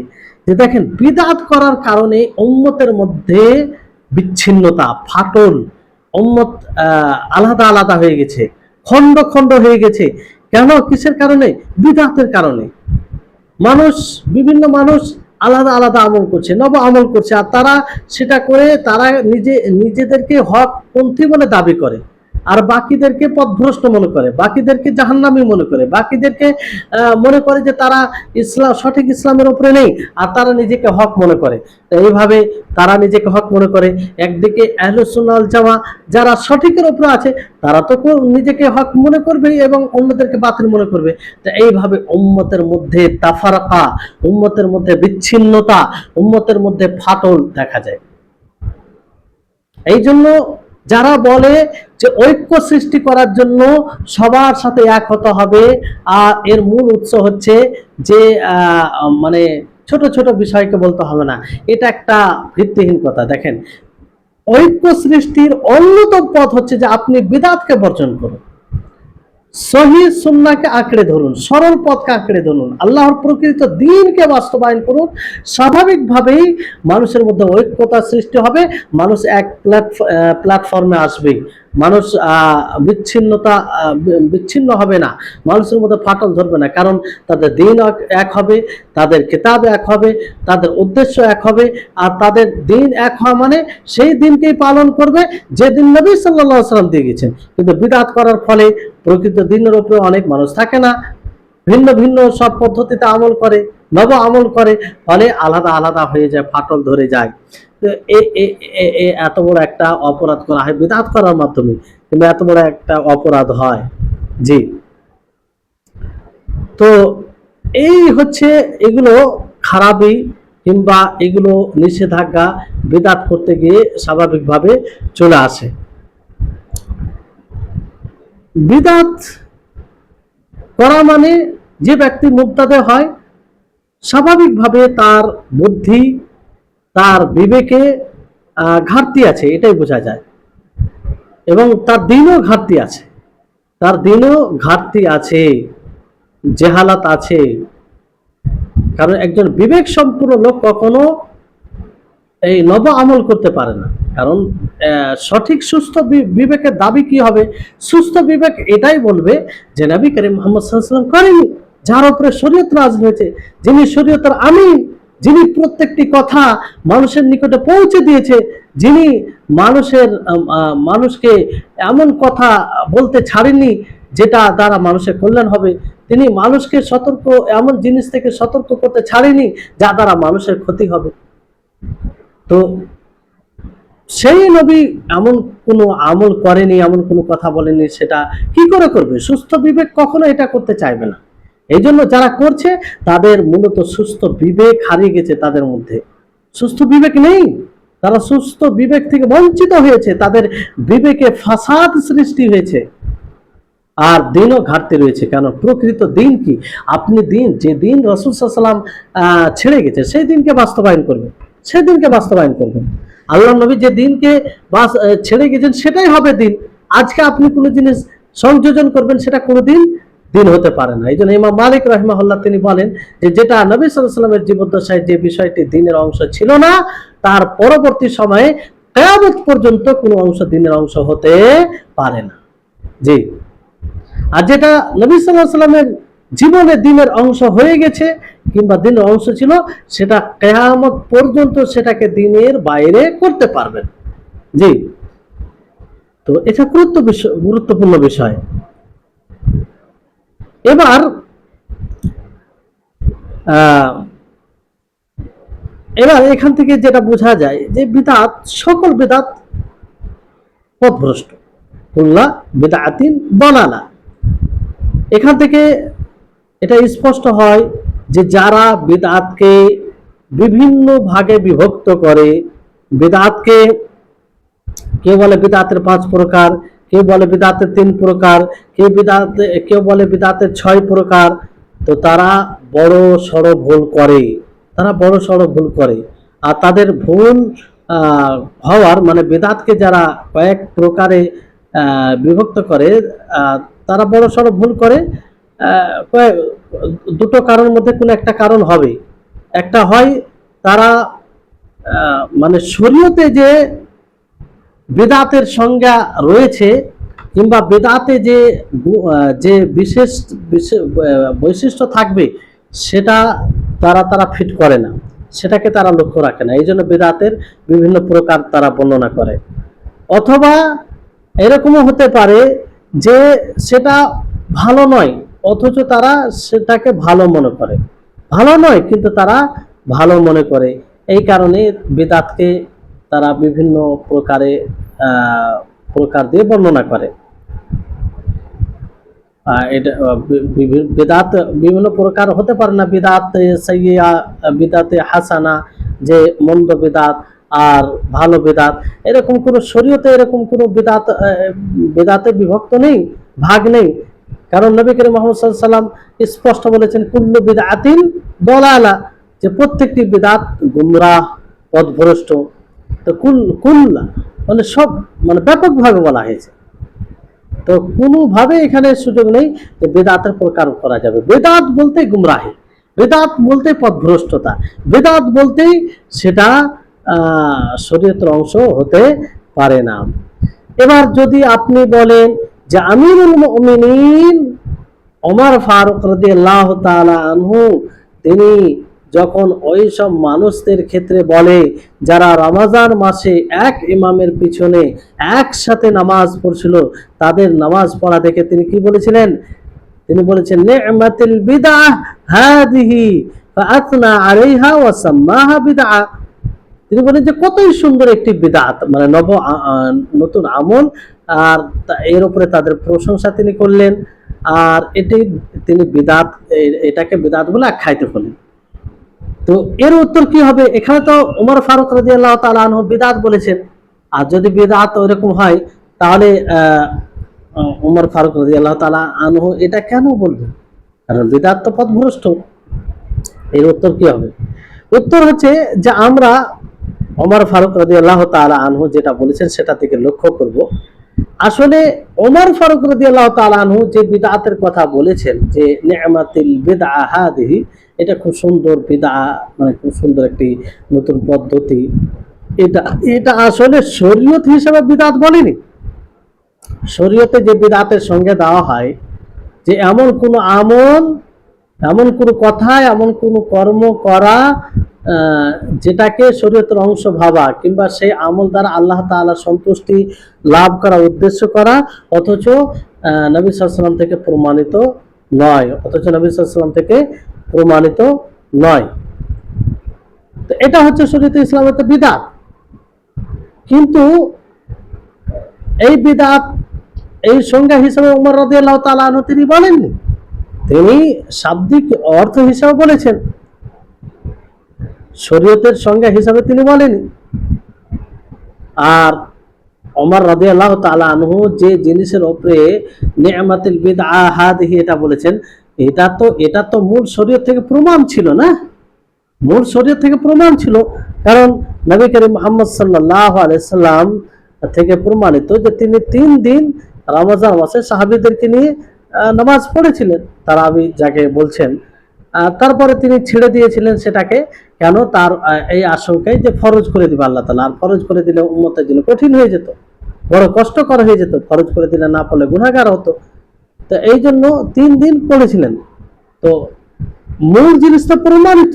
যে দেখেন বিদআত করার কারণে উম্মতের মধ্যে বিচ্ছিন্নতা, ফাটল, উম্মত আলাদা আলাদা হয়ে গেছে, খন্ড খন্ড হয়ে গেছে। কেন, কিসের কারণে? বিদআতের কারণে। বিভিন্ন মানুষ আলাদা আলাদা আমল করছে, নব আমল করছে, আর তারা সেটা করে তারা নিজেদেরকে হক পন্থী বলে দাবি করে, আর বাকিদেরকে পথভ্রষ্ট মনে করে, বাকিদেরকে জাহান্নামী মনে করে, বাকিদেরকে মনে করে যে তারা সঠিক ইসলামের উপরে নেই, আর তারা নিজেকে হক মনে করে। এইভাবে তারা নিজেকে হক মনে করে। একদিকে আহলুস সুন্নাহ ওয়াল জামা যারা সঠিকের উপরে আছে, তারা তো নিজেকে হক মনে করবে এবং অন্যদেরকে বাতিল মনে করবে। তো এইভাবে উম্মতের মধ্যে তাফারাকা, উম্মতের মধ্যে বিচ্ছিন্নতা, উম্মতের মধ্যে ফাটল দেখা যায়। এই জন্য যারা বলে যে ঐক্য সৃষ্টি করার জন্য সবার সাথে এক হতে হবে, আর এর মূল উৎস হচ্ছে যে মানে ছোট ছোট বিষয়কে বলতে হবে না, এটা একটা ভিত্তিহীন কথা। দেখেন, ঐক্য সৃষ্টির অন্যতম পথ হচ্ছে যে আপনি বিদআতকে বর্জন করুন, সহিহ সুন্নাহকে আঁকড়ে ধরুন, সরল পথকে আঁকড়ে ধরুন, আল্লাহর প্রকৃত দ্বীনকে বাস্তবায়ন করুন। স্বাভাবিকভাবেই মানুষের মধ্যে ঐক্যতা সৃষ্টি হবে, মানুষ এক প্ল্যাটফর্মে আসবে, মানুষ বিচ্ছিন্ন হবে না, মানুষের মধ্যে ফাটল ধরবে না, কারণ তাদের দ্বীন এক হবে, তাদের কিতাব এক হবে, তাদের উদ্দেশ্য এক হবে, আর তাদের দ্বীন এক হওয়া মানে সেই দিনকেই পালন করবে যে দিন নবী সাল্লাল্লাহু আলাইহি ওয়াসাল্লাম দিয়ে গেছেন। কিন্তু বিদআত করার ফলে প্রকৃত দ্বীনের উপরে অনেক মানুষ থাকে না, ভিন্ন ভিন্ন সব পদ্ধতিতে আমল করে, নব আমল করে, ফলে আলাদা আলাদা হয়ে যায়, ফাটল ধরে যায়। তো এত বড় একটা অপরাধ করা হয় বিদআত করার মাধ্যমে, কিন্তু এত বড় একটা অপরাধ হয়। জি, তো এই হচ্ছে এগুলো খারাপই, কিংবা এগুলো নিষেধাজ্ঞা বিদআত করতে গিয়ে স্বাভাবিকভাবে চলে আসে। বিদআত করা মানে যে ব্যক্তি মুবতাদি হয়, স্বাভাবিকভাবে তার বিবেকে ঘাটতি আছে, এটাই বোঝা যায়। এবং তার দিনও ঘাটতি আছে, তার দিনও ঘাটতি আছে, জেহালাত আছে। কারণ একজন বিবেক সম্পূর্ণ লোক কখনো এই নব আমল করতে পারে না। কারণ সঠিক সুস্থ বিবেকের দাবি কি হবে? সুস্থ বিবেক এটাই বলবে যে নবী করিম মুহাম্মদ সাল্লাল্লাহু আলাইহি ওয়াসাল্লাম করেনি, যার উপরে শরীয়ত নাযিল হয়েছে, যিনি শরীয়তের আমিন, যিনি প্রত্যেকটি কথা মানুষের নিকটে পৌঁছে দিয়েছে, যিনি মানুষকে এমন কথা বলতে ছাড়েননি যেটা দ্বারা মানুষের কল্যাণ হবে, তিনি মানুষকে এমন জিনিস থেকে সতর্ক করতে ছাড়েনি যা দ্বারা মানুষের ক্ষতি হবে। তো সেই নবী এমন কোনো আমল করেনি, এমন কোনো কথা বলেনি, সেটা কি করে করবে? সুস্থ বিবেক কখনো এটা করতে চাইবে না। এই জন্য যারা করছে তাদের মূলত সুস্থ বিবেক হারিয়ে গেছে, তাদের মধ্যে সুস্থ বিবেক নেই, তারা সুস্থ বিবেক থেকে বঞ্চিত হয়েছে, তাদের বিবেকে ফাসাদ সৃষ্টি হয়েছে, আর দিনও ঘাটতি রয়েছে। কেন? প্রকৃত দিন কি? আপনি যে দিন রাসূল সাল্লাল্লাহু আলাইহি ওয়াসাল্লাম ছেড়ে গেছে সেই দিনকে বাস্তবায়ন করবেন, সেই দিনকে বাস্তবায়ন করবেন। আল্লাহ নবী যে দিনকে ছেড়ে গেছেন সেটাই হবে দিন। আজকে আপনি কোনো জিনিস সংযোজন করবেন, সেটা কোনোদিন দিন হতে পারে না। এই জন্য ইমাম মালিক রাহিমাহুল্লাহ তিনি বলেন যে যেটা নবী সাল্লাল্লাহু আলাইহি ওয়াসাল্লামের জীবদ্দশায় যে বিষয়টি দিনের অংশ ছিল না, তার পরবর্তী সময়ে কিয়ামত পর্যন্ত কোনো অংশ দিনের অংশ হতে পারে না। জি। আর যেটা নবী সাল্লাল্লাহু আলাইহি ওয়াসাল্লামের জীবনে দিনের অংশ হয়ে গেছে কিংবা দিনের অংশ ছিল, সেটা কিয়ামত পর্যন্ত সেটাকে দিনের বাইরে করতে পারবেন। জি। তো এটা গুরুত্বপূর্ণ বিষয়। এবার এখান থেকে যেটা বোঝা যায় যে বিদআত, সকল বিদআত পথভ্রষ্ট, কুল্লা বিদআতিন দালালা। এখান থেকে এটা স্পষ্ট হয় যে যারা বিদআতকে বিভিন্ন ভাগে বিভক্ত করে, বিদআতকে কেউ বলে বিদআতের 5 প্রকার, কেউ বলে বিদআতের 3 প্রকার, কেউ বলে বিদআতের 6 প্রকার, তো তারা বড় সড় ভুল করে, আর তাদের ভুল হওয়ার মানে বিদআতকে যারা কয়েক প্রকারে বিভক্ত করে, তারা বড় সড় ভুল করে। দুটো কারণের মধ্যে কোনো একটা কারণ হবে। একটা হয় তারা মানে শরীয়তে বিদআতের সংজ্ঞা রয়েছে কিংবা বিদআতে যে বিশেষ বৈশিষ্ট্য থাকবে সেটা তারা ফিট করে না, সেটাকে তারা লক্ষ্য রাখে না, এই জন্য বিদআতের বিভিন্ন প্রকার তারা বর্ণনা করে। অথবা এরকমও হতে পারে যে সেটা ভালো নয় অথচ তারা সেটাকে ভালো মনে করে, ভালো নয় কিন্তু তারা ভালো মনে করে, এই কারণে বিদআতকে তারা বিভিন্ন প্রকার দিয়ে বর্ণনা করে। এটা বিদআত বিভিন্ন প্রকার হতে পারে না, বিদআত সাইয়্যিআ, বিদআতে হাসানা, যে মন্দ বিদআত আর ভালো বিদআত, এরকম কোনো শরীয়তে এরকম কোনো বিদআতে বিভক্ত নেই, ভাগ নেই। কারণ নবী করিম মুহাম্মদ সাল্লাল্লাহু আলাইহি ওয়াসাল্লাম স্পষ্ট বলেছেন কুল্লু বিদআতিন দালালা, যে প্রত্যেকটি বিদআত গুমরাহ, পথভ্রষ্ট। তো কুল্লা মানে সব, মানে ব্যাপকভাবে বলা হয়েছে। তো কোনোভাবে এখানে সুযোগ নেই যে বিদআতের প্রকার করা যাবে। বিদআত বলতে গুমরাহি, বিদআত বলতে পথভ্রষ্টতা, বিদআত বলতেই সেটা শরীয়তের অংশ হতে পারে না। এবার যদি আপনি বলেন যে আমিরুল মুমিনিন ওমর ফারুক রাদিয়াল্লাহু তাআলা আনহু তিনি যখন ওই সব মানুষদের ক্ষেত্রে বলে যারা রমজান মাসে এক ইমামের পিছনে একসাথে নামাজ পড়ছিল, তাদের নামাজ পড়া দেখে তিনি কি বলেছিলেন? তিনি বলেছেন নি'মাতিল বিদআহ হাদিহি ফাআতনা আলাইহা ওয়া সাম্মাহা বিদআহ। তিনি বলেন যে কতই সুন্দর একটি বিদআত, মানে নতুন আমল, আর এর উপরে তাদের প্রশংসা তিনি করলেন, আর তিনি এটাকে বিদআত বলে আখ্যায়িত করলেন। তো এর উত্তর কি হবে? এখানে তো ওমর ফারুক রাদিয়াল্লাহু তাআলা আনহু বিদআত বলেছেন, আর যদি বিদআত ওরকম হয় তাহলে ওমর ফারুক রাদিয়াল্লাহু তাআলা আনহু এটা কেন বলবেন? কারণ বিদআত তো পথভ্রষ্ট। এর উত্তর কি হবে? উত্তর হচ্ছে যে আমরা ওমর ফারুক রাদিয়াল্লাহু তাআলা আনহু যেটা বলেছেন সেটা থেকে লক্ষ্য করব আসলে ওমর ফারুক রাদিয়াল্লাহু তাআলা আনহু যে বিদআতের কথা বলেছেন যে নি'মাতিল বিদআ হাদিহি, এটা খুব সুন্দর বিদআ, মানে খুব সুন্দর একটি নতুন পদ্ধতি, এটা এটা আসলে শরীয়ত হিসেবে বিদআত বলেনি। শরীয়তে যে বিদআতের সঙ্গে দেওয়া হয় যে এমন কোন আমল, এমন কোন কথা, এমন কোন কর্ম করা যেটাকে শরীয়তের অংশ ভাবা, কিংবা সেই আমল দ্বারা আল্লাহ তাআলা সন্তুষ্টি লাভ করা, উদ্দেশ্য করা, অথচ নবী সাল্লাল্লাহু আলাইহি ওয়াসাল্লাম থেকে প্রমাণিত নয়, অথচ নবী সাল্লাল্লাহু আলাইহি ওয়াসাল্লাম থেকে প্রমাণিত নয়। তো এটা হচ্ছে শরীয়তে ইসলামের বিদআত। কিন্তু এই বিদআত এই সংজ্ঞা হিসেবে ওমর রাদিয়াল্লাহু তাআলা আনহু তিনি বলেননি, তিনি শাব্দিক অর্থ হিসেবে বলেছেন, শরীয়তের সংজ্ঞা হিসাবে তিনি বলেনি। আর ওমর রাদিয়াল্লাহু তাআলা আনহু যে জিনিসের উপরে নি'মাতুল বিদআ হাদিহি এটা বলেছেন, এটা তো মূল শরীয়ত থেকে প্রমাণ ছিল না, মূল শরীয়ত থেকে প্রমাণ ছিল। কারণ নবী করিম মুহাম্মদ সাল্লাল্লাহু আলাইহি সাল্লাম থেকে প্রমাণিত যে তিনি 3 দিন রমজান মাসে সাহাবীদেরকে নিয়ে নামাজ পড়েছিলেন, তারাবি যাকে বলছেন। তারপরে তিনি ছেড়ে দিয়েছিলেন সেটাকে, কেন? তার এই আশঙ্কায় যে ফরজ করে দিবে আল্লাহ তাআলা, আর ফরজ করে দিলে উম্মতের জন্য কঠিন হয়ে যেত, বড় কষ্টকর হয়ে যেত, ফরজ করে দিলে না পড়লে গুনাহগার হতো। তো এই জন্য 3 দিন পড়েছিলেন। তো মূল জিনিসটা প্রমাণিত।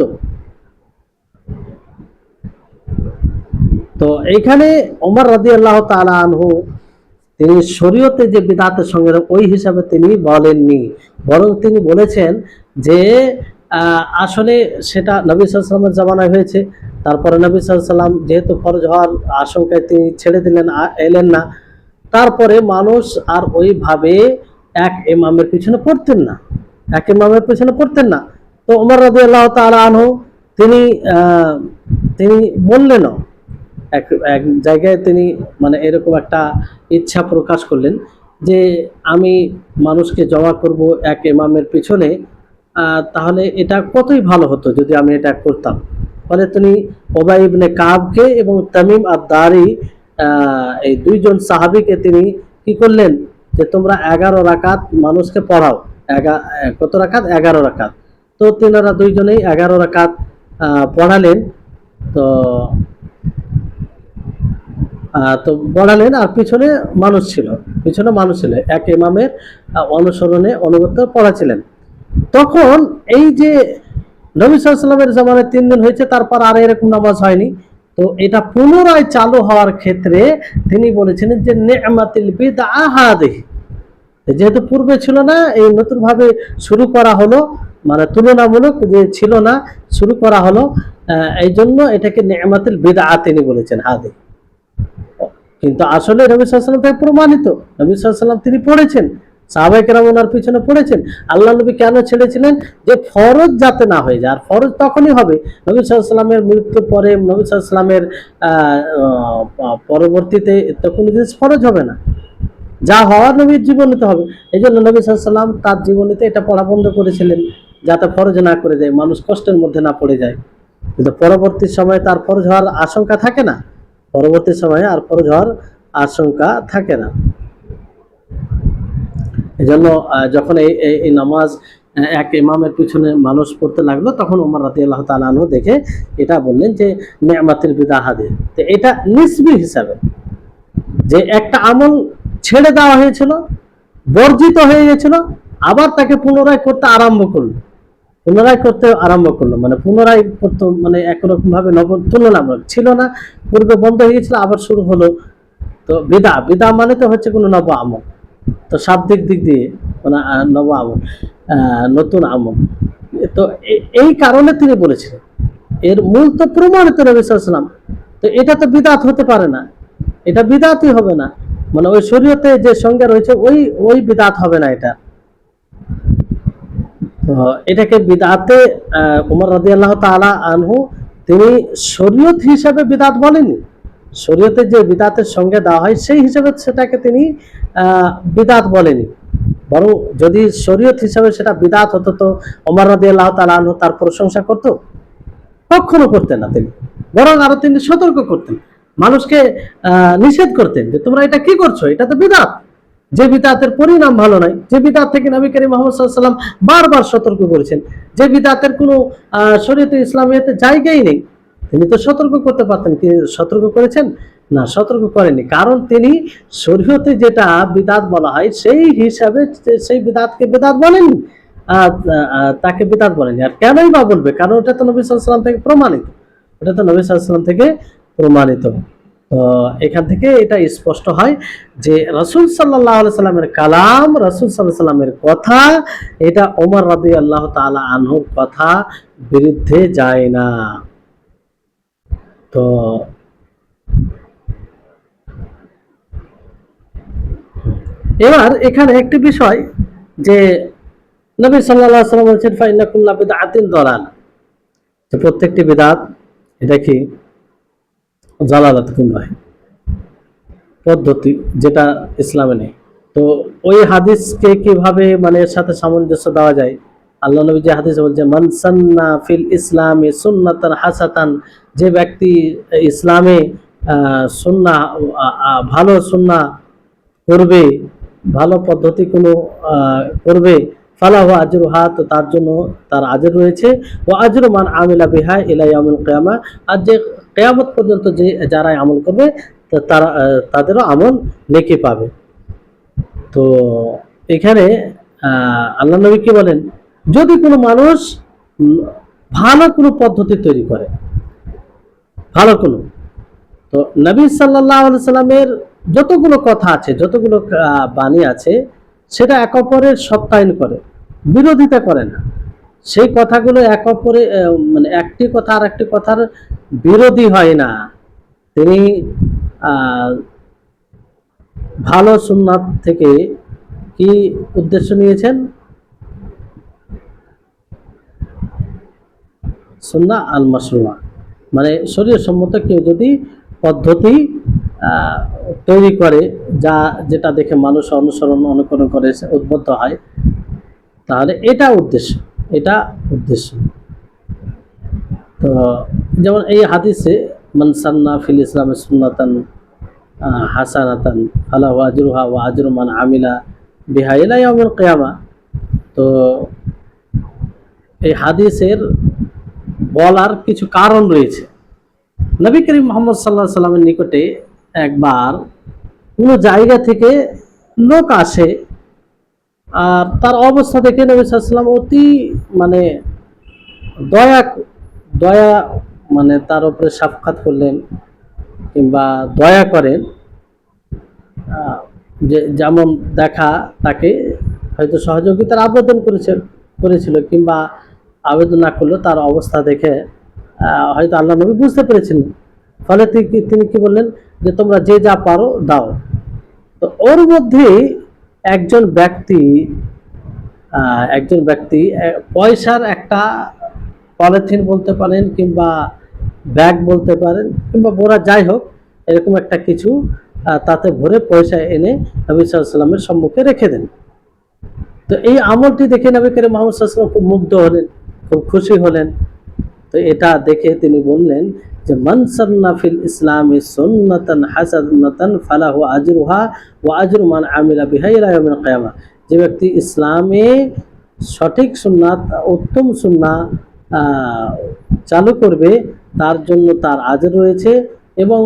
তো এইখানে ওমর রাদিয়াল্লাহু তাআলা আনহু তিনি শরীয়তে যে বিদআতের সঙ্গে ওই হিসাবে তিনি বলেননি, বরং তিনি বলেছেন যে আসলে সেটা নবী সাল্লাল্লাহু আলাইহি ওয়াসাল্লামের জামানায় হয়েছে, তারপরে নবী সাল্লাল্লাহু আলাইহি ওয়াসাল্লাম যেহেতু ফরজ হওয়ার আশঙ্কায় তিনি ছেড়ে দিলেন, এলেন না, তারপরে মানুষ আর ওইভাবে এক ইমামের পিছনে পড়তেন না, এক ইমামের পিছনে পড়তেন না। তো ওমর রাদিয়াল্লাহু তাআলা আনহু তিনি তিনি বললেন, এক জায়গায় তিনি মানে এরকম একটা ইচ্ছা প্রকাশ করলেন যে আমি মানুষকে জমা করব এক ইমামের পিছনে, তাহলে এটা কতই ভালো হতো যদি আমি এটা করতাম। ফলে তিনি উবাই ইবনে কাবকে এবং তামিম আদ-দারি এই দুইজন সাহাবীকে তিনি কি করলেন যে তোমরা 11 রাকাত মানুষকে পড়াও। কত রাকাত? 11 রাকাত। তো তিনারা দুইজনেই 11 রাকাত পড়ালেন। তো পড়ালেন, আর পিছনে মানুষ ছিল, এক ইমামের অনুসরণে অনুগত পড়াছিলেন। তখন এই যে নবী সাল্লাল্লাহু আলাইহি ওয়াসাল্লামের জামানায় 3 দিন হয়েছে, তারপর আর এরকম নামাজ হয়নি। তো এটা পুনরায় চালু হওয়ার ক্ষেত্রে তিনি বলেছিলেন যে নি'মাতুল বিদআ হাদিহি, যেহেতু পূর্বে ছিল না, এই নতুন ভাবে শুরু করা হলো, মানে তুলনামূলক যে ছিল না, শুরু করা হলো, এই জন্য এটাকে নি'মাতুল বিদআ তিনি বলেছেন হাদিহি। কিন্তু আসলে নবী সাল্লাল্লাহু আলাইহি ওয়াসাল্লাম থেকে প্রমাণিত, নবী সাল্লাল্লাহু আলাইহি ওয়াসাল্লাম তিনি পড়েছেন, সাহাবায়ে কেরাম ওনার পিছনে পড়েছেন। আল্লাহ নবী কেন ছেড়েছিলেন? যে ফরজ যাতে না হয়ে যায়। আর ফরজ তখনই হবে নবী সাল্লাল্লাহু আলাইহি ওয়াসাল্লামের মৃত্যুর পরে, নবী সাল্লাল্লাহু আলাইহি ওয়াসাল্লামের পরবর্তীতে তো কোনো জিনিস ফরজ হবে না, যা হওয়ার নবীর জীবনীতে হবে। এই জন্য নবী সাল্লাল্লাহু আলাইহি ওয়াসাল্লাম তার জীবনীতে এটা পড়া বন্ধ করেছিলেন, যাতে ফরজ না করে যায়, মানুষ কষ্টের মধ্যে না পড়ে যায়। কিন্তু পরবর্তী সময়ে তার ফরজ হওয়ার আশঙ্কা থাকে না, পরবর্তী সময়ে আর ফরজ হওয়ার আশঙ্কা থাকে না। এজন্য যখন এই নামাজ এক ইমামের পিছনে মানুষ পড়তে লাগলো, তখন ওমর রাদিয়াল্লাহু তাআলা আনহু দেখে এটা বললেন যে নি'মাতুল বিদআ হাদিহি। তো এটা নিসবি হিসাবে, যে একটা আমল ছেড়ে দেওয়া হয়েছিল, বর্জিত হয়ে গেছিল, আবার তাকে পুনরায় করতে আরম্ভ করলো, মানে পুনরায় করতো, মানে একরকম ভাবে তুলনামূলক ছিল না, পূর্বে বন্ধ হয়ে গেছিল, আবার শুরু হলো। তো বিদআ মানে তো হচ্ছে কোনো নব আমল, তো শাব্দিক দিক দিয়ে মানে নব আমল, নতুন আমল। তো এই কারণে তিনি বলেছিলেন, এর মূল তো প্রমাণিত নবী সাল্লাল্লাহু আলাইহি ওয়াসাল্লাম। তো এটা তো বিদআত হতে পারে না, এটা বিদআতই হবে না, মানে ওই শরীয়তে যে সংজ্ঞা রয়েছে ওই বিদআত হবে না এটা। তো এটাকে বিদআতে ওমর রাদিয়াল্লাহু তাআলা আনহু তিনি শরীয়ত হিসাবে বিদআত বলেননি, শরীয়তে যে বিদআতের সঙ্গে দেওয়া হয় সেই হিসাবে সেটাকে তিনি বিদআত বলেনি। বরং যদি শরীয়ত হিসাবে সেটা বিদআত হতো, তো ওমর রাদিয়াল্লাহু তাআলা আনহু তার প্রশংসা করতো? কখনো করতেন না তিনি, বরং আরো তিনি সতর্ক করতেন মানুষকে নিষেধ করতেন যে তোমরা এটা কি করছো, এটা তো বিদআত, যে বিদআতের পরিণাম ভালো নয়, যে বিদআত থেকে নবী করিম মুহাম্মদ সাল্লাল্লাহু আলাইহি ওয়াসাল্লাম বারবার সতর্ক করেছেন, যে বিদআতের কোনো শরীয়তে ইসলামিয়াতে জায়গাই নেই। তিনি তো সতর্ক করতে পারতেন, তিনি সতর্ক করেছেন না? সতর্ক করেননি, কারণ তিনি শরীয়তে যেটা বিদআত বলা হয় সেই হিসাবে সেই বিদআতকে বিদআত বলেননি, তাকে বিদআত বলেননি। আর কেনই বা বলবে? কারণ ওটা তো নবী সাল্লাল্লাহু আলাইহি ওয়াসাল্লাম থেকে প্রমাণিত, এটা তো নবী সাল্লাল্লাহু আলাইহি ওয়াসাল্লাম থেকে প্রমাণিত। তো এখান থেকে এটা স্পষ্ট হয় যে রাসূল সাল্লাল্লাহু আলাইহি সাল্লামের কালাম, রাসূল সাল্লাল্লাহু আলাইহি সাল্লামের কথা, এটা ওমর রাদিয়াল্লাহু তাআলা আনহুর কথা বিরুদ্ধে যায় না। তো এবার এখানে একটি বিষয় যে নবী সাল্লাল্লাহু আলাইহি সাল্লাম বলেছেন ফাইন্না কুল্লা বিদআতিন দালালা, যে প্রত্যেকটি বিদআত এটা কি জালালাত, গুমরাহ পদ্ধতি, যেটা ইসলামে নেই। তো ওই হাদিসকে কিভাবে মানে এর সাথে সামঞ্জস্য দেওয়া যায়? আল্লাহ নবী যে হাদিসে বলছে মান সান্না ফিল ইসলামি সুন্নাতান হাসাতান, যে ব্যক্তি ইসলামে সুন্নাহ ভালো সুন্নাহ করবে, ভালো পদ্ধতি কোনো করবে, ফালাহু আজরুহা, তো তার জন্য তার আজর রয়েছে, ও আজরু মান আমিলা বিহা ইলা ইয়াউমিল কিয়ামা, আর যে কিয়ামত পর্যন্ত যে যারা আমল করবে তারা তাদেরও আমল নেকি পাবে। তো এখানে আল্লাহ নবী কি বলেন, যদি কোনো মানুষ ভালো কোনো পদ্ধতি তৈরি করে, ভালো কোনো, তো নবী সাল্লাল্লাহু আলাইহি সাল্লামের যতগুলো কথা আছে, যতগুলো বাণী আছে, সেটা এক অপরের সত্যায়ন করে, বিরোধিতা করে না। সেই কথাগুলো এক অপরে মানে একটি কথা আর একটি কথার বিরোধী হয় না। তিনি ভালো সুন্নাত থেকে কি উদ্দেশ্য নিয়েছেন? সুন্নাহ আল মাশরুআ, মানে শরীয়ত সম্মত কেউ যদি পদ্ধতি তৈরি করে, যেটা দেখে মানুষ অনুসরণ অনুকরণ করে উদ্বুদ্ধ হয়, তাহলে এটা উদ্দেশ্য, এটা উদ্দেশ্য। তো যেমন এই হাদিসে মান সান্না ফিল ইসলামে সুন্নাতান হাসানাতান ফালাহু আজরুহা ওয়া আজরু মান আমিলা বিহা ইলা ইয়াউমিল কিয়ামা। তো এই হাদিসের বলার কিছু কারণ রয়েছে। নবী করিম মুহাম্মদ সাল্লাল্লাহু আলাইহি সাল্লামের নিকটে একবার কোনো জায়গা থেকে লোক আসে, আর তার অবস্থা দেখে নবী সাল্লাল্লাহু আলাইহি সাল্লাম অতি মানে দয়া দয়া মানে তার উপরে সাফকাত করলেন কিংবা দয়া করেন, যে যেমন দেখা তাকে হয়তো সহযোগিতার আবেদন করেছিল কিংবা আবেদন না করলেও তার অবস্থা দেখে হয়তো আল্লাহ নবী বুঝতে পেরেছিলেন। ফলে তিনি কি বললেন যে তোমরা যে যা পারো দাও। তো ওর মধ্যে একজন ব্যক্তি পয়সার একটা পলিথিন বলতে পারেন কিংবা ব্যাগ বলতে পারেন কিংবা বোরা, যাই হোক, এরকম একটা কিছু তাতে ভরে পয়সা এনে নবী সাল্লাল্লাহু আলাইহি সাল্লামের সম্মুখে রেখে দেন। তো এই আমলটি দেখে নবী করিম মুহাম্মদ সাল্লাল্লাহু আলাইহি ওয়াসাল্লাম খুব মুগ্ধ হলেন, খুব খুশি হলেন। তো এটা দেখে তিনি বললেন যে মান সান্না ফিল ইসলামি সুন্নাতান হাসানাতান ফালাহু আজরুহা ওয়া আজরু মান আমিলা বিহা ইলা ইয়াউমিল কিয়ামা, যে ব্যক্তি ইসলামে সঠিক সুন্নাত, উত্তম সুন্নাহ চালু করবে, তার জন্য তার আজর রয়েছে, এবং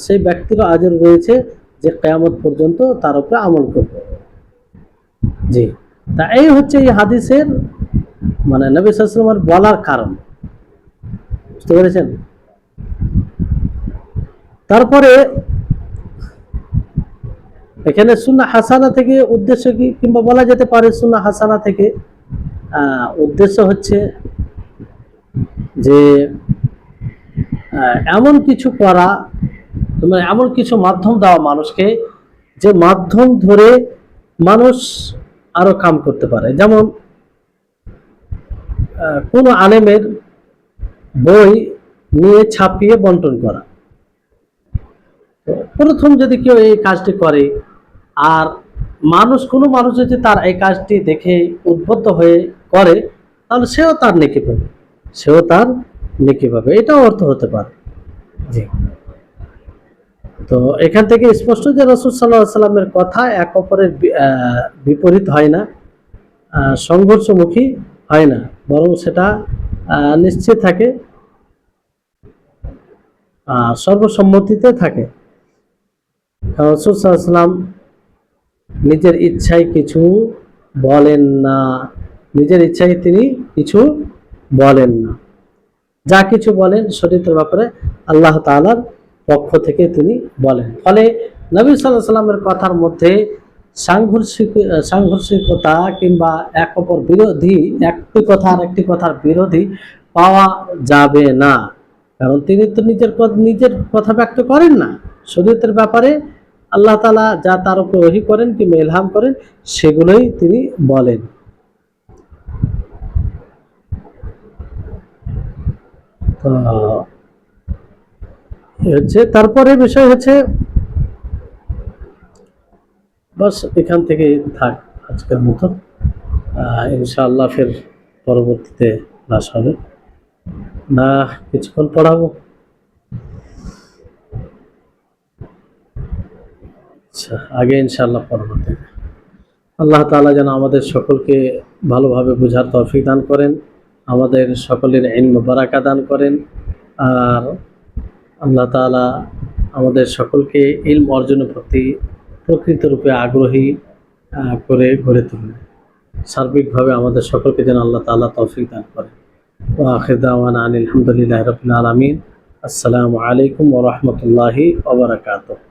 সেই ব্যক্তিরও আজর রয়েছে যে কিয়ামত পর্যন্ত তার উপরে আমল করবে। জি, তা এই হচ্ছে এই হাদিসের মানে নবী সাল্লাল্লাহু আলাইহি ওয়াসাল্লামের বলার কারণ, বুঝতে পেরেছেন? তারপরে এখানে সুন্নাহ হাসানা থেকে উদ্দেশ্য কি, কিংবা বলা যেতে পারে সুন্নাহ হাসানা থেকে উদ্দেশ্য হচ্ছে যে এমন কিছু করা, মানে এমন কিছু মাধ্যম দেওয়া মানুষকে, যে মাধ্যম ধরে মানুষ আরো কাম করতে পারে। যেমন কোনো আলেমের বই নিয়ে ছাপিয়ে বন্টন করা। প্রথম যদি কেউ এই কাজটি করে, আর কোনো মানুষ যদি তার এই কাজটি দেখে উদ্বুদ্ধ হয়ে করে, তাহলে সেও তার নেকি পাবে, এটাও অর্থ হতে পারে। জি। তো এখান থেকে স্পষ্ট যে রাসূল সাল্লাল্লাহু আলাইহি সাল্লামের কথা এক অপরের বিপরীত হয় না, সংঘর্ষমুখী হয় না, বরং সেটা নিশ্চিত থাকে, সর্বসম্মতিতে থাকে। কারণ রাসূল সাল্লাল্লাহু আলাইহি সাল্লাম নিজের ইচ্ছায় কিছু বলেন না, নিজের ইচ্ছায় তিনি কিছু বলেন না। যা কিছু বলেন শরীয়তের ব্যাপারে আল্লাহ তাআলার পক্ষ থেকে তিনি বলেন। ফলে নবী সাল্লাল্লাহু আলাইহি সাল্লামের কথার মধ্যে সাংঘর্ষিকতা কিংবা এক অপর বিরোধী, একটি কথা আর একটি কথার বিরোধী পাওয়া যাবে না। কারণ তিনি তো নিজের কথা ব্যক্ত করেন না। শরীয়তের ব্যাপারে আল্লাহ তাআলা যা তার উপর ওহী করেন কিংবা ইলহাম করেন সেগুলোই তিনি বলেন। তো তারপরে বিষয় হচ্ছে, বাস এখান থেকে থাক আজকের মতো। ইনশাআল্লাহ ফের পরবর্তীতে ক্লাস হবে না, কিছুক্ষণ পড়াবো। আচ্ছা, আগে ইনশাআল্লাহ পরবর্তীতে। আল্লাহ তাআলা যেন আমাদের সকলকে ভালোভাবে বোঝার তৌফিক দান করেন, আমাদের সকলের ইলম বারাকা দান করেন, আর আল্লাহ তাআলা আমাদের সকলকে ইলম অর্জনের প্রতি প্রকৃতরূপে আগ্রহী করে গড়ে তুলবেন। সার্বিকভাবে আমাদের সকলকে যেন আল্লাহ তাআলা তৌফিক দান করেন। ওয়া আখির দাওয়ানা আনিল হামদুলিল্লাহি রাব্বিল আলামিন। আসসালামু আলাইকুম ওয়া রাহমাতুল্লাহি ওয়া বারাকাতুহু।